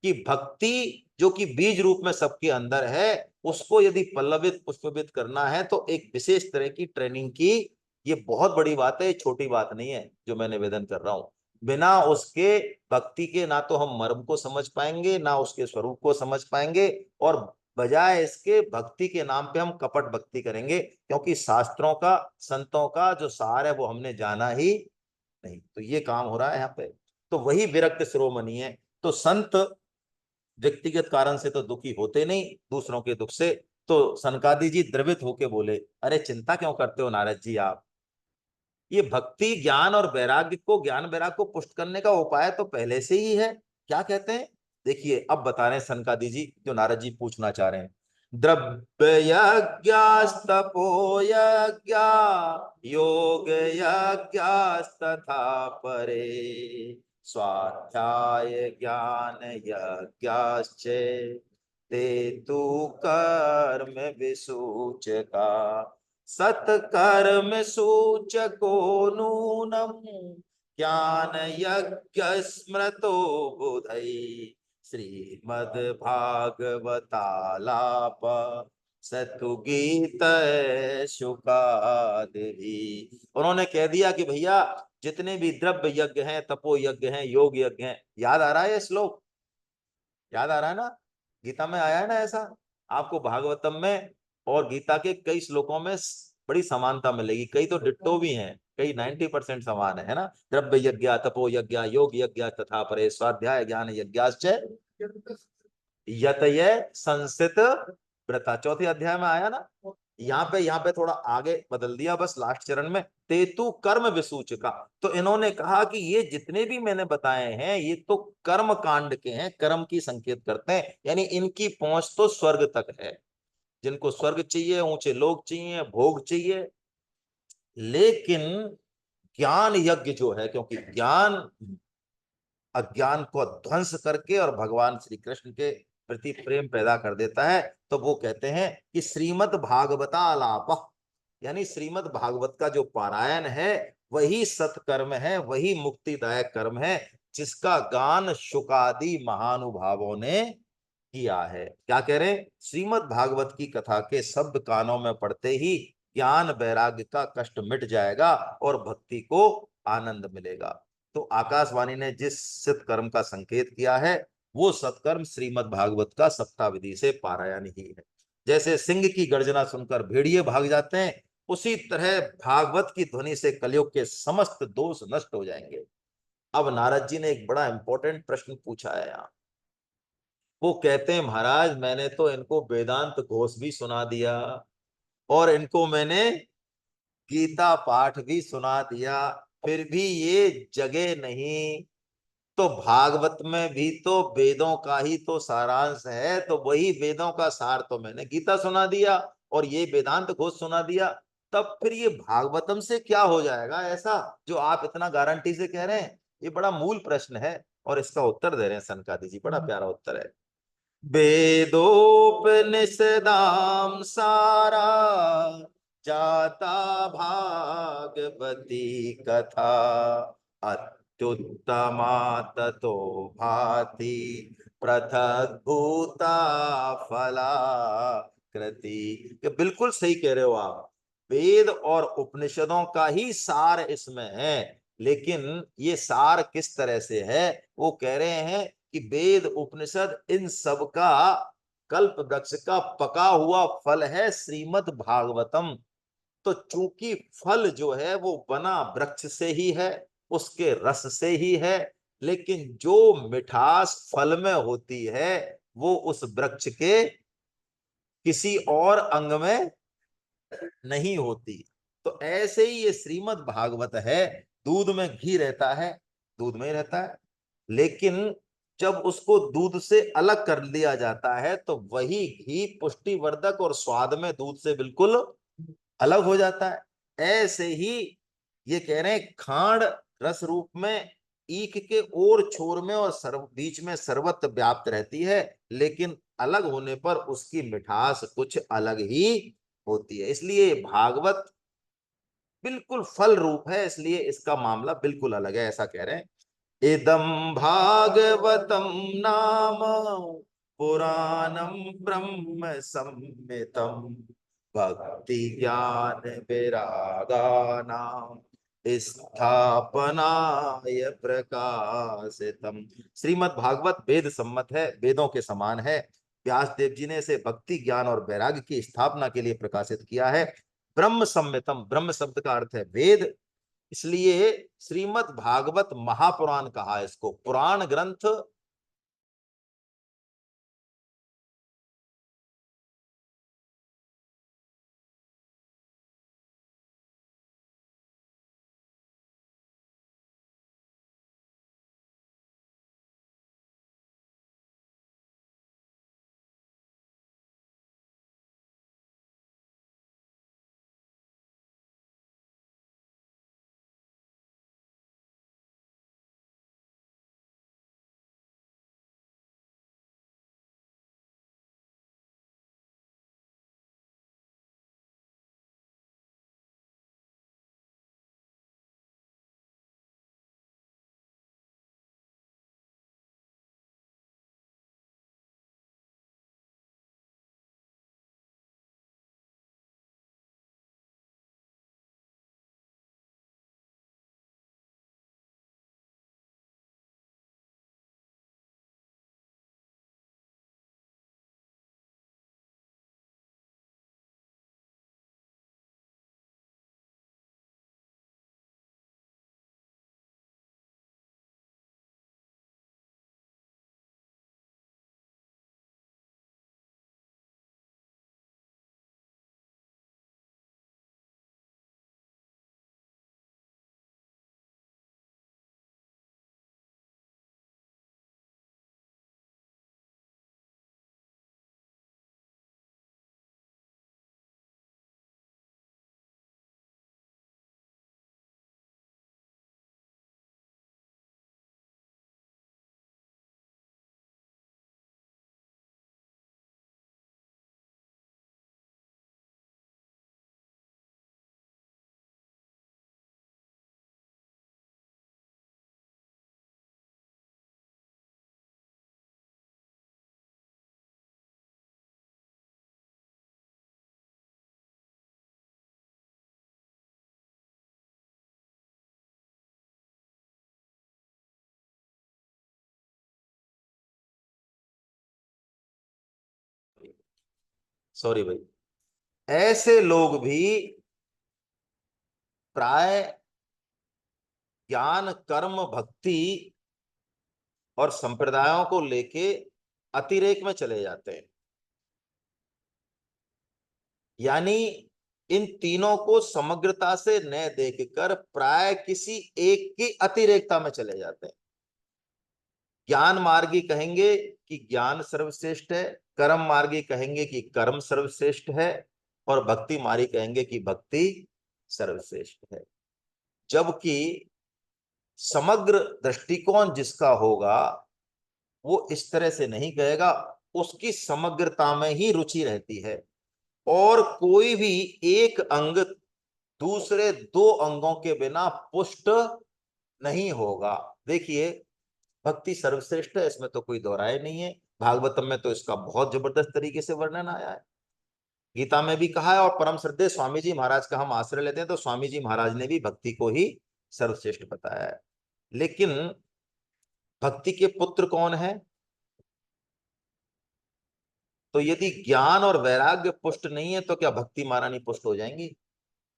कि भक्ति जो कि बीज रूप में सबके अंदर है, उसको यदि पल्लवित पुष्पित करना है तो एक विशेष तरह की ट्रेनिंग की। ये बहुत बड़ी बात है, छोटी बात नहीं है जो मैं निवेदन कर रहा हूं। बिना उसके भक्ति के ना तो हम मर्म को समझ पाएंगे, ना उसके स्वरूप को समझ पाएंगे, और बजाय इसके भक्ति के नाम पे हम कपट भक्ति करेंगे, क्योंकि शास्त्रों का, संतों का जो सार है वो हमने जाना ही नहीं। तो ये काम हो रहा है यहाँ पे। तो वही विरक्त शिरोमणि है। तो संत व्यक्तिगत कारण से तो दुखी होते नहीं, दूसरों के दुख से। तो सनकादि जी द्रवित होके बोले, अरे चिंता क्यों करते हो नारद जी आप, ये भक्ति ज्ञान और वैराग्य को, ज्ञान वैराग्य को पुष्ट करने का उपाय तो पहले से ही है। क्या कहते हैं? देखिए अब बता रहे हैं सनकादि जी जो नारद जी पूछना चाह रहे हैं। द्रव्य यज्ञास्तपो यज्ञा योग यज्ञास्तथा परे स्वाध्याय ज्ञान यज्ञाश्च ते तु कर्म विसूचका सत्कर्म सूचको नूनम ज्ञान यज्ञ स्मृतो बुधै श्रीमद्भागवतालाप सतु गीत शुकादि। उन्होंने कह दिया कि भैया जितने भी द्रव्य यज्ञ हैं, तपो यज्ञ हैं, योग यज्ञ हैं, याद आ रहा है ये श्लोक? याद आ रहा है ना? गीता में आया है ना ऐसा? आपको भागवतम में और गीता के कई श्लोकों में बड़ी समानता मिलेगी, कई तो डिट्टो भी हैं, कई 90% समान है ना? द्रव्य यज्ञ तपो यज्ञ योग यज्ञ तथा परे स्वाध्याय ज्ञान यज्ञाश्च यतये संसित व्रता, चौथे अध्याय में आया ना? यहाँ पे थोड़ा आगे बदल दिया बस लास्ट चरण में, तेतु कर्म विसूचका। तो इन्होंने कहा कि ये जितने भी मैंने बताए हैं ये तो कर्म कांड के हैं, कर्म की संकेत करते हैं, यानी इनकी पहुंच तो स्वर्ग तक है। जिनको स्वर्ग चाहिए, ऊंचे लोग चाहिए, भोग चाहिए, लेकिन ज्ञान यज्ञ जो है, क्योंकि ज्ञान अज्ञान को ध्वंस करके और भगवान श्री कृष्ण के प्रति प्रेम पैदा कर देता है, तो वो कहते हैं कि श्रीमद् भागवता आलाप, यानी श्रीमद् भागवत का जो पारायण है वही सत्कर्म है, वही मुक्तिदायक कर्म है, जिसका गान शुकादि महानुभावों ने किया है। क्या कह रहे हैं? श्रीमद् भागवत की कथा के शब्द कानों में पड़ते ही ज्ञान वैराग्य का कष्ट मिट जाएगा और भक्ति को आनंद मिलेगा। तो आकाशवाणी ने जिस सत्कर्म का संकेत किया है वो सत्कर्म श्रीमद् भागवत का सप्ताह विधि से पारायण ही है। जैसे सिंह की गर्जना सुनकर भेड़िए भाग जाते हैं, उसी तरह भागवत की ध्वनि से कलयुग के समस्त दोष नष्ट हो जाएंगे। अब नारद जी ने एक बड़ा इंपॉर्टेंट प्रश्न पूछा है यहाँ। वो कहते हैं महाराज मैंने तो इनको वेदांत घोष भी सुना दिया और इनको मैंने गीता पाठ भी सुना दिया, फिर भी ये जगे नहीं। तो भागवत में भी तो वेदों का ही तो सारांश है, तो वही वेदों का सार तो मैंने गीता सुना दिया और ये वेदांत घोष सुना दिया, तब फिर ये भागवतम से क्या हो जाएगा ऐसा जो आप इतना गारंटी से कह रहे हैं? ये बड़ा मूल प्रश्न है और इसका उत्तर दे रहे हैं सनकादि जी, बड़ा प्यारा उत्तर है। वेदोपनिषदाम सारा जाता भागवती कथा अत्युत्तमा ततो भाति पृथक भूता फला कृति। कि बिल्कुल सही कह रहे हो आप, वेद और उपनिषदों का ही सार इसमें है, लेकिन ये सार किस तरह से है? वो कह रहे हैं कि वेद उपनिषद इन सब का कल्प वृक्ष का पका हुआ फल है श्रीमद् भागवतम। तो चूंकि फल जो है वो बना वृक्ष से ही है, उसके रस से ही है, लेकिन जो मिठास फल में होती है वो उस वृक्ष के किसी और अंग में नहीं होती। तो ऐसे ही ये श्रीमद् भागवत है, दूध में घी रहता है, दूध में ही रहता है, लेकिन जब उसको दूध से अलग कर लिया जाता है तो वही घी पुष्टिवर्धक और स्वाद में दूध से बिल्कुल अलग हो जाता है। ऐसे ही ये कह रहे हैं खांड रस रूप में ईख के और छोर में और बीच में सर्वत्र व्याप्त रहती है, लेकिन अलग होने पर उसकी मिठास कुछ अलग ही होती है। इसलिए भागवत बिल्कुल फल रूप है, इसलिए इसका मामला बिल्कुल अलग है, ऐसा कह रहे हैं। इदम भागवतम नाम पुराणम ब्रह्म संहितम भक्ति ज्ञान विरागानाम स्थापनाय प्रकाशितम। श्रीमद् भागवत वेद सम्मत है, वेदों के समान है। व्यास देव जी ने इसे भक्ति ज्ञान और वैराग्य की स्थापना के लिए प्रकाशित किया है। ब्रह्म सम्मितम, ब्रह्म शब्द का अर्थ है वेद, इसलिए श्रीमद् भागवत महापुराण कहा इसको, पुराण ग्रंथ। सॉरी भाई, ऐसे लोग भी प्राय ज्ञान कर्म भक्ति और संप्रदायों को लेके अतिरेक में चले जाते हैं। यानी इन तीनों को समग्रता से न देखकर प्राय किसी एक की अतिरेकता में चले जाते हैं। ज्ञान मार्गी कहेंगे कि ज्ञान सर्वश्रेष्ठ है, कर्म मार्गी कहेंगे कि कर्म सर्वश्रेष्ठ है, और भक्ति मार्गी कहेंगे कि भक्ति सर्वश्रेष्ठ है। जबकि समग्र दृष्टिकोण जिसका होगा वो इस तरह से नहीं कहेगा, उसकी समग्रता में ही रुचि रहती है, और कोई भी एक अंग दूसरे दो अंगों के बिना पुष्ट नहीं होगा। देखिए, भक्ति सर्वश्रेष्ठ है, इसमें तो कोई दोहराए नहीं है। भागवतम में तो इसका बहुत जबरदस्त तरीके से वर्णन आया है, गीता में भी कहा है, और परम श्रद्धेय स्वामी जी महाराज का हम आश्रय लेते हैं तो स्वामी जी महाराज ने भी भक्ति को ही सर्वश्रेष्ठ बताया है। लेकिन भक्ति के पुत्र कौन है? तो यदि ज्ञान और वैराग्य पुष्ट नहीं है तो क्या भक्ति महारानी पुष्ट हो जाएंगी?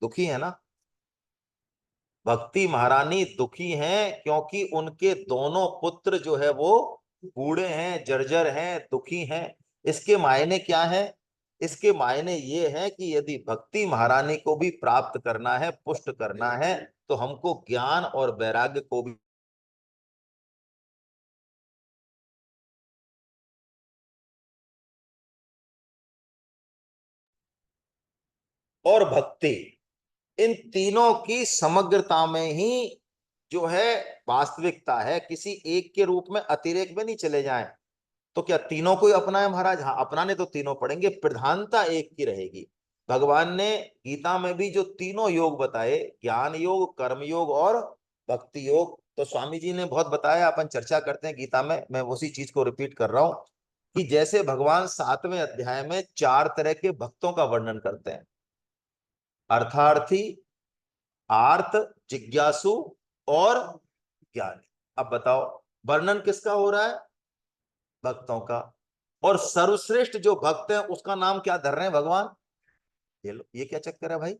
दुखी है ना। भक्ति महारानी दुखी हैं क्योंकि उनके दोनों पुत्र जो है वो बूढ़े हैं, जर्जर हैं, दुखी हैं। इसके मायने क्या है? इसके मायने ये है कि यदि भक्ति महारानी को भी प्राप्त करना है, पुष्ट करना है, तो हमको ज्ञान और वैराग्य को भी। और भक्ति, इन तीनों की समग्रता में ही जो है वास्तविकता है। किसी एक के रूप में अतिरेक में नहीं चले जाएं। तो क्या तीनों को ही अपनाए महाराज? हाँ, अपनाने तो तीनों पड़ेंगे, प्रधानता एक की रहेगी। भगवान ने गीता में भी जो तीनों योग बताए, ज्ञान योग, कर्म योग और भक्ति योग, तो स्वामी जी ने बहुत बताया, अपन चर्चा करते हैं गीता में, मैं उसी चीज को रिपीट कर रहा हूं कि जैसे भगवान 7वें अध्याय में 4 तरह के भक्तों का वर्णन करते हैं, अर्थार्थी, आर्त, जिज्ञासु और ज्ञानी। अब बताओ, वर्णन किसका हो रहा है? भक्तों का। और सर्वश्रेष्ठ जो भक्त है उसका नाम क्या धर रहे हैं भगवान? ये लो, ये क्या चक्कर है भाई?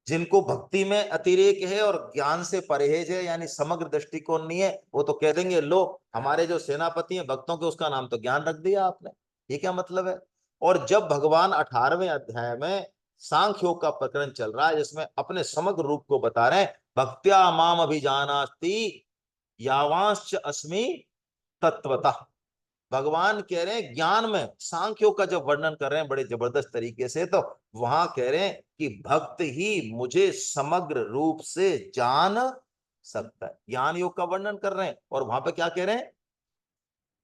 जिनको भक्ति में अतिरेक है और ज्ञान से परहेज है, यानी समग्र दृष्टिकोण नहीं है, वो तो कह देंगे लो हमारे जो सेनापति हैं भक्तों के, उसका नाम तो ज्ञान रख दिया आपने। ये क्या मतलब है? और जब भगवान 18वें अध्याय में सांख्य योग का प्रकरण चल रहा है, जिसमें अपने समग्र रूप को बता रहे हैं, भक्त्या माम अभिजानास्ति यावांश्च अस्मि तत्वतः। भगवान कह रहे हैं ज्ञान में सांख्यों का जब वर्णन कर रहे हैं बड़े जबरदस्त तरीके से, तो वहां कह रहे हैं कि भक्त ही मुझे समग्र रूप से जान सकता है। ज्ञान योग का वर्णन कर रहे हैं, और वहां पे क्या कह रहे हैं?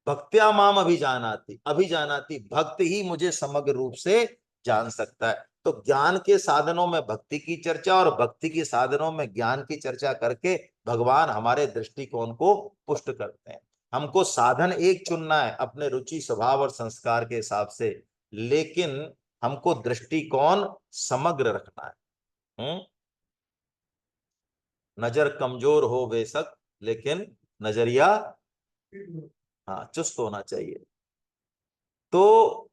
भक्त्या माम अभिजानाति, अभिजानाति, भक्त ही मुझे समग्र रूप से जान सकता है। तो ज्ञान के साधनों में भक्ति की चर्चा और भक्ति के साधनों में ज्ञान की चर्चा करके भगवान हमारे दृष्टिकोण को पुष्ट करते हैं। हमको साधन एक चुनना है अपने रुचि, स्वभाव और संस्कार के हिसाब से, लेकिन हमको दृष्टिकोण समग्र रखना है। नजर कमजोर हो बेशक, लेकिन नजरिया हाँ चुस्त होना चाहिए। तो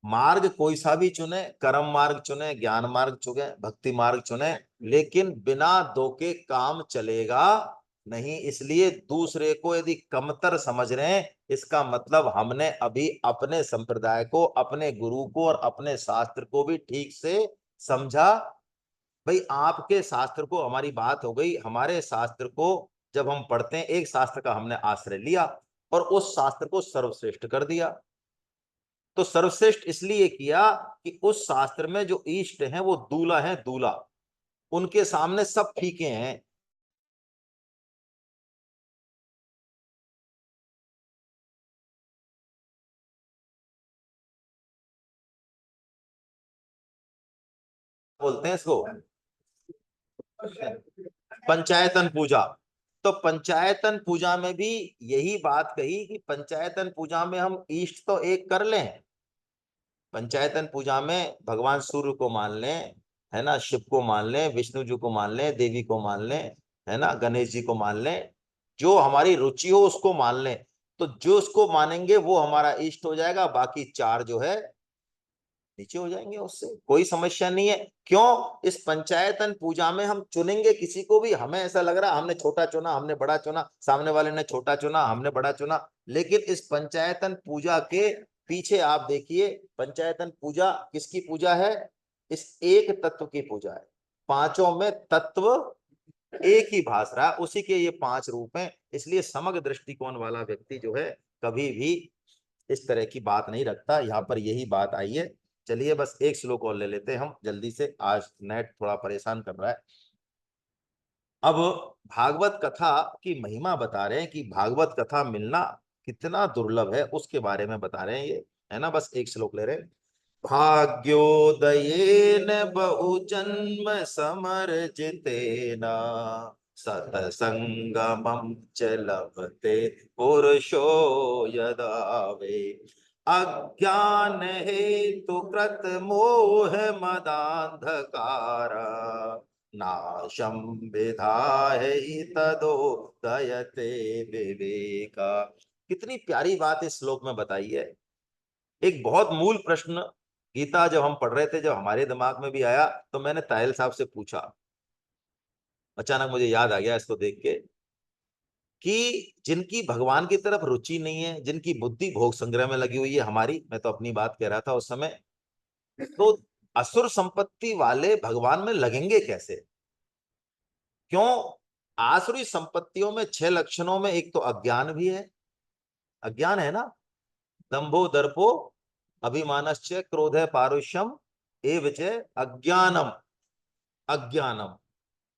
मार्ग कोई सा भी चुने, कर्म मार्ग चुने, ज्ञान मार्ग चुने, भक्ति मार्ग चुने, लेकिन बिना दो के काम चलेगा नहीं। इसलिए दूसरे को यदि कमतर समझ रहे हैं, इसका मतलब हमने अभी अपने संप्रदाय को, अपने गुरु को और अपने शास्त्र को भी ठीक से समझा। भाई, आपके शास्त्र को, हमारी बात हो गई, हमारे शास्त्र को जब हम पढ़ते हैं, एक शास्त्र का हमने आश्रय लिया और उस शास्त्र को सर्वश्रेष्ठ कर दिया। तो सर्वश्रेष्ठ इसलिए किया कि उस शास्त्र में जो इष्ट हैं वो दूल्हा है, दूल्हा, उनके सामने सब फीके हैं। बोलते हैं इसको पंचायतन पूजा। तो पंचायतन पूजा में भी यही बात कही कि पंचायतन पूजा में हम इष्ट तो एक कर लें, पंचायतन पूजा में भगवान सूर्य को मान लें, है ना, शिव को मान लें, विष्णु जी को मान लें, देवी को मान लें, है ना, गणेश जी को मान लें, जो हमारी रुचि हो उसको मान लें, तो जो उसको मानेंगे वो हमारा इष्ट हो जाएगा, बाकी चार जो है नीचे हो जाएंगे, उससे कोई समस्या नहीं है। क्यों? इस पंचायतन पूजा में हम चुनेंगे किसी को भी, हमें ऐसा लग रहा हमने छोटा चुना, हमने बड़ा चुना, सामने वाले ने छोटा चुना, हमने बड़ा चुना, लेकिन इस पंचायतन पूजा के पीछे आप देखिए, पंचायतन पूजा किसकी पूजा है? इस एक तत्व की पूजा है। पांचों में तत्व एक ही भास रहा है, उसी के ये पांच रूप हैं। इसलिए समग्र दृष्टिकोण वाला व्यक्ति जो है कभी भी इस तरह की बात नहीं रखता। यहाँ पर यही बात आई है। चलिए बस एक श्लोक और ले लेते हैं हम जल्दी से, आज नेट थोड़ा परेशान कर रहा है। अब भागवत कथा की महिमा बता रहे हैं कि भागवत कथा मिलना कितना दुर्लभ है, उसके बारे में बता रहे हैं ये, है ना। बस एक श्लोक ले रहे हैं। भाग्योदयेन बहुजन्म समर्जितेन सतसंगमं च लभते पुरुषो यदा वे अज्ञान हेतु कृत मोह मदांधकार नाशम विधाय तदोदयते विवेका। कितनी प्यारी बात इस श्लोक में बताई है। एक बहुत मूल प्रश्न गीता जब हम पढ़ रहे थे, जब हमारे दिमाग में भी आया, तो मैंने तायल साहब से पूछा, अचानक मुझे याद आ गया इसको देख के, कि जिनकी भगवान की तरफ रुचि नहीं है, जिनकी बुद्धि भोग संग्रह में लगी हुई है, हमारी, मैं तो अपनी बात कह रहा था उस समय, तो असुर संपत्ति वाले भगवान में लगेंगे कैसे? क्यों? आसुरी संपत्तियों में छह लक्षणों में एक तो अज्ञान भी है। अज्ञान है ना, दंभो दर्पो अभिमानश्च क्रोध पारुष्यम एवच अज्ञानम। अज्ञानम,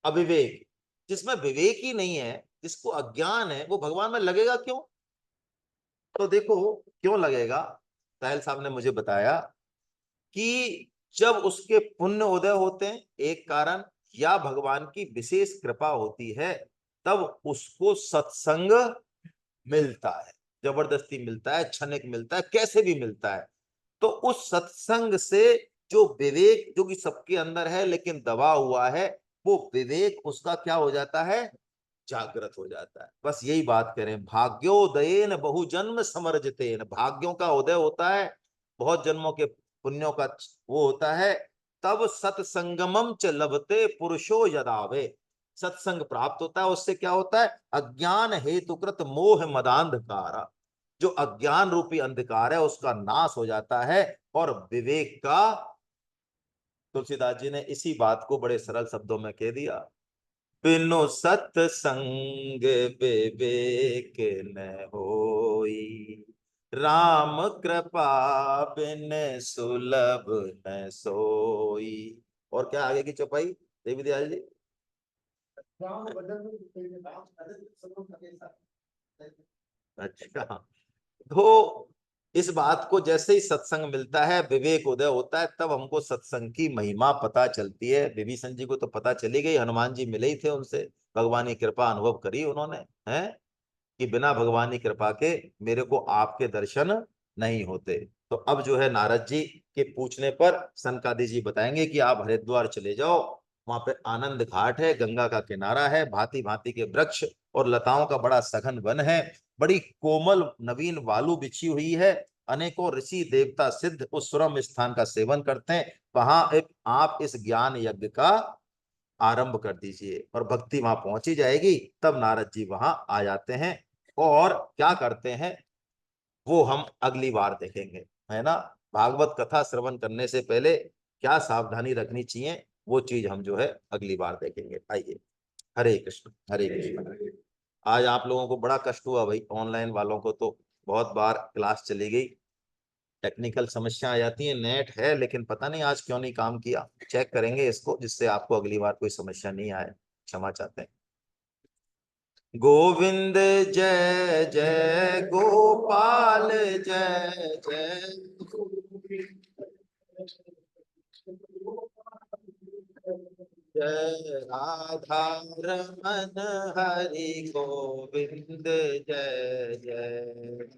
अविवेक, जिसमें विवेक ही नहीं है, जिसको अज्ञान है, वो भगवान में लगेगा क्यों? तो देखो क्यों लगेगा। साहिल साहब ने मुझे बताया कि जब उसके पुण्य उदय होते हैं एक कारण, या भगवान की विशेष कृपा होती है, तब उसको सत्संग मिलता है। जबरदस्ती मिलता है, क्षणिक मिलता है, कैसे भी मिलता है। तो उस सत्संग से जो विवेक, जो कि सबके अंदर है लेकिन दबा हुआ है, वो विवेक उसका क्या हो जाता है? जागृत हो जाता है। बस यही बात करें, भाग्योदयेन बहुजन्म समर्जितेन, भाग्यों का उदय होता है, बहुत जन्मों के पुण्यों का वो होता है। तब सत्संगमम च लभते पुरुषो यदावे, सत्संग प्राप्त होता है, उससे क्या होता है? अज्ञान हेतुकृत मोह मदांधकार, जो अज्ञान रूपी अंधकार है उसका नाश हो जाता है, और विवेक का, तुलसीदास जी ने इसी बात को बड़े सरल शब्दों में कह दिया, बिनु सत्संग विवेक न होई, राम कृपा बिन सुलभ न सोई। और क्या आगे की चौपाई देवी दयाल जी? राम भजन राम भजन सब हमेशा। अच्छा, तो इस बात को, जैसे ही सत्संग मिलता है, विवेक उदय होता है, तब हमको सत्संग की महिमा पता चलती है। विभीषण जी को तो पता चली गई, हनुमान जी मिले ही थे उनसे, भगवान की कृपा अनुभव करी उन्होंने, है कि बिना भगवान की कृपा के मेरे को आपके दर्शन नहीं होते। तो अब जो है नारद जी के पूछने पर सनकादि जी बताएंगे कि आप हरिद्वार चले जाओ, वहां पे आनंद घाट है, गंगा का किनारा है, भांति भांति के वृक्ष और लताओं का बड़ा सघन वन है, बड़ी कोमल नवीन वालु बिछी हुई है, अनेकों ऋषि देवता सिद्ध उस सुरम स्थान का सेवन करते हैं। वहां एक आप इस ज्ञान यज्ञ का आरंभ कर दीजिए, और भक्ति वहां पहुंची जाएगी। तब नारद जी वहां आ जाते हैं, और क्या करते हैं वो हम अगली बार देखेंगे, है ना। भागवत कथा श्रवण करने से पहले क्या सावधानी रखनी चाहिए, वो चीज हम जो है अगली बार देखेंगे। आइए, हरे कृष्ण हरे कृष्ण। आज आप लोगों को बड़ा कष्ट हुआ भाई, ऑनलाइन वालों को तो बहुत बार क्लास चली गई, टेक्निकल समस्या आ जाती है, नेट है लेकिन पता नहीं आज क्यों नहीं काम किया। चेक करेंगे इसको, जिससे आपको अगली बार कोई समस्या नहीं आए, क्षमा चाहते हैं। गोविंद जय जय गोपाल जय जय, जय राधा रमन हरि गोविंद जय जय।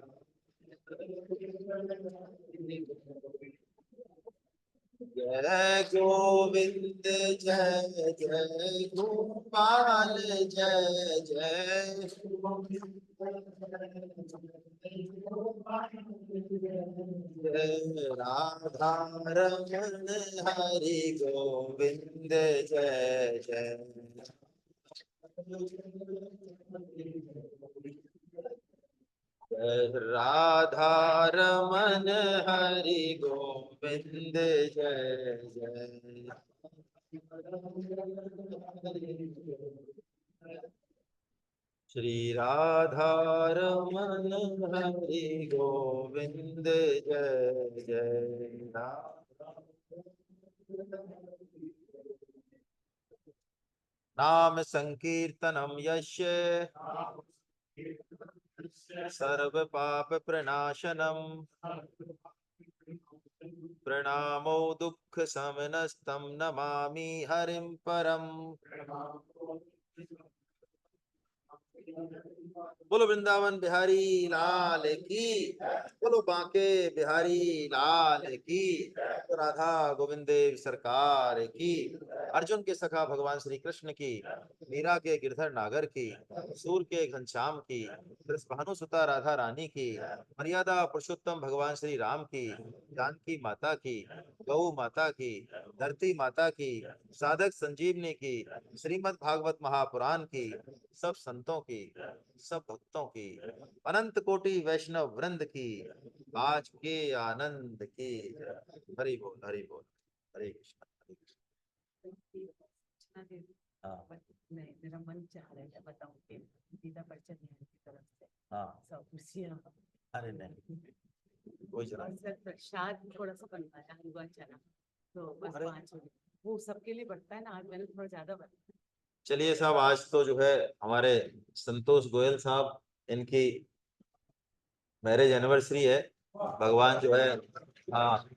जय गोविंद जय जय गोपाल जय जय जय राधा रमन हरि गोविंद जय जय जय राधा रमन हरि गोविंद जय जय श्री राधा रमन हरि गोविंद जय जय राधा नाम संकीर्तनम यस्य सर्व पाप प्रणाशनम प्रणामो दुःख समनस्तम नमामि हरिं परम। बोलो वृंदावन बिहारी लाल की, बोलो बांके बिहारी लाल की, तो राधा गोविंद देव सरकार की, अर्जुन के सखा भगवान श्री कृष्ण की, मीरा के गिरधर नागर की, सूर के घनश्याम की, भानुसुता राधा रानी की, मर्यादा पुरुषोत्तम भगवान श्री राम की, जानकी माता की, गौ माता की, धरती माता की, साधक संजीवनी की, श्रीमद् भागवत महापुराण की, सब संतों की, सब भक्तों की, अनंत कोटि वैष्णव वृंद की, आज के आनंद की। हरि बोल हरि बोल। हरे कृष्णा हरे सूचना दे दी। कृष्णा। बट नहीं, मेरा मन चाह रहा है बताऊं कि गीता परिषद न्याय की तरफ से हाँ 100 कुर्सियां अरे नहीं कोई चला। और सर प्रसाद थोड़ा सा बनवाया, हलवा चना, तो बस अरे 5 हो गए। वो सबके लिए बनता है ना, आज मैंने थोड़ा ज्यादा बनाया। चलिए साहब, आज तो जो है हमारे संतोष गोयल साहब, इनकी मैरिज एनिवर्सरी है। भगवान जो है, हाँ,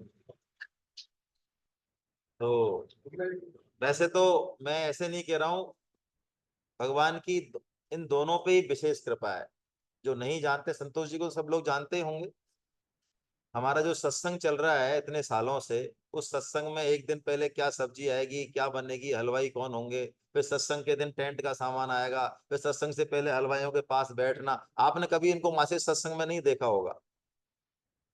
तो वैसे तो मैं ऐसे नहीं कह रहा हूँ, भगवान की इन दोनों पे ही विशेष कृपा है। जो नहीं जानते संतोष जी को, सब लोग जानते ही होंगे। हमारा जो सत्संग चल रहा है इतने सालों से, उस सत्संग में एक दिन पहले क्या सब्जी आएगी, क्या बनेगी, हलवाई कौन होंगे, फिर सत्संग के दिन टेंट का सामान आएगा, फिर सत्संग से पहले हलवाइयों के पास बैठना। आपने कभी इनको मासिक सत्संग में नहीं देखा होगा।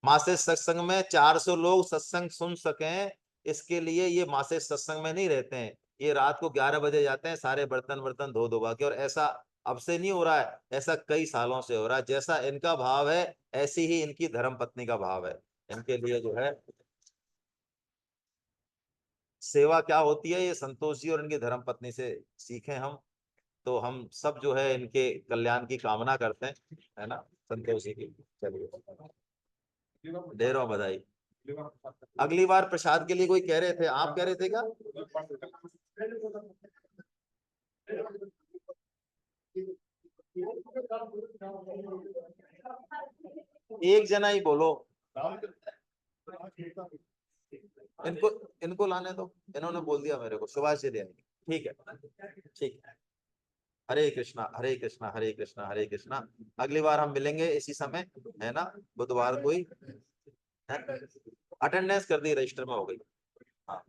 मासिक सत्संग में 400 लोग सत्संग सुन सकें, इसके लिए ये मासिक सत्संग में नहीं रहते हैं। ये रात को 11 बजे जाते हैं, सारे बर्तन वर्तन धो धोवा के। और ऐसा अब से नहीं हो रहा है, ऐसा कई सालों से हो रहा है। जैसा इनका भाव है, ऐसी ही इनकी धर्म पत्नी का भाव है। इनके लिए जो है सेवा क्या होती है, ये संतोष जी और इनकी धर्म पत्नी से सीखें हम। तो हम सब जो है इनके कल्याण की कामना करते हैं, है ना संतोष जी की। चलिए, ढेरों बधाई। अगली बार प्रसाद के लिए कोई कह रहे थे, आप कह रहे थे क्या? एक जना ही बोलो, इनको इनको लाने दो। इन्होंने बोल दिया मेरे को, सुभाष जी लेंगे। ठीक है ठीक है। हरे कृष्णा हरे कृष्णा हरे कृष्णा हरे कृष्णा। अगली बार हम मिलेंगे इसी समय, है ना, बुधवार को ही। अटेंडेंस कर दी, रजिस्टर में हो गई। हाँ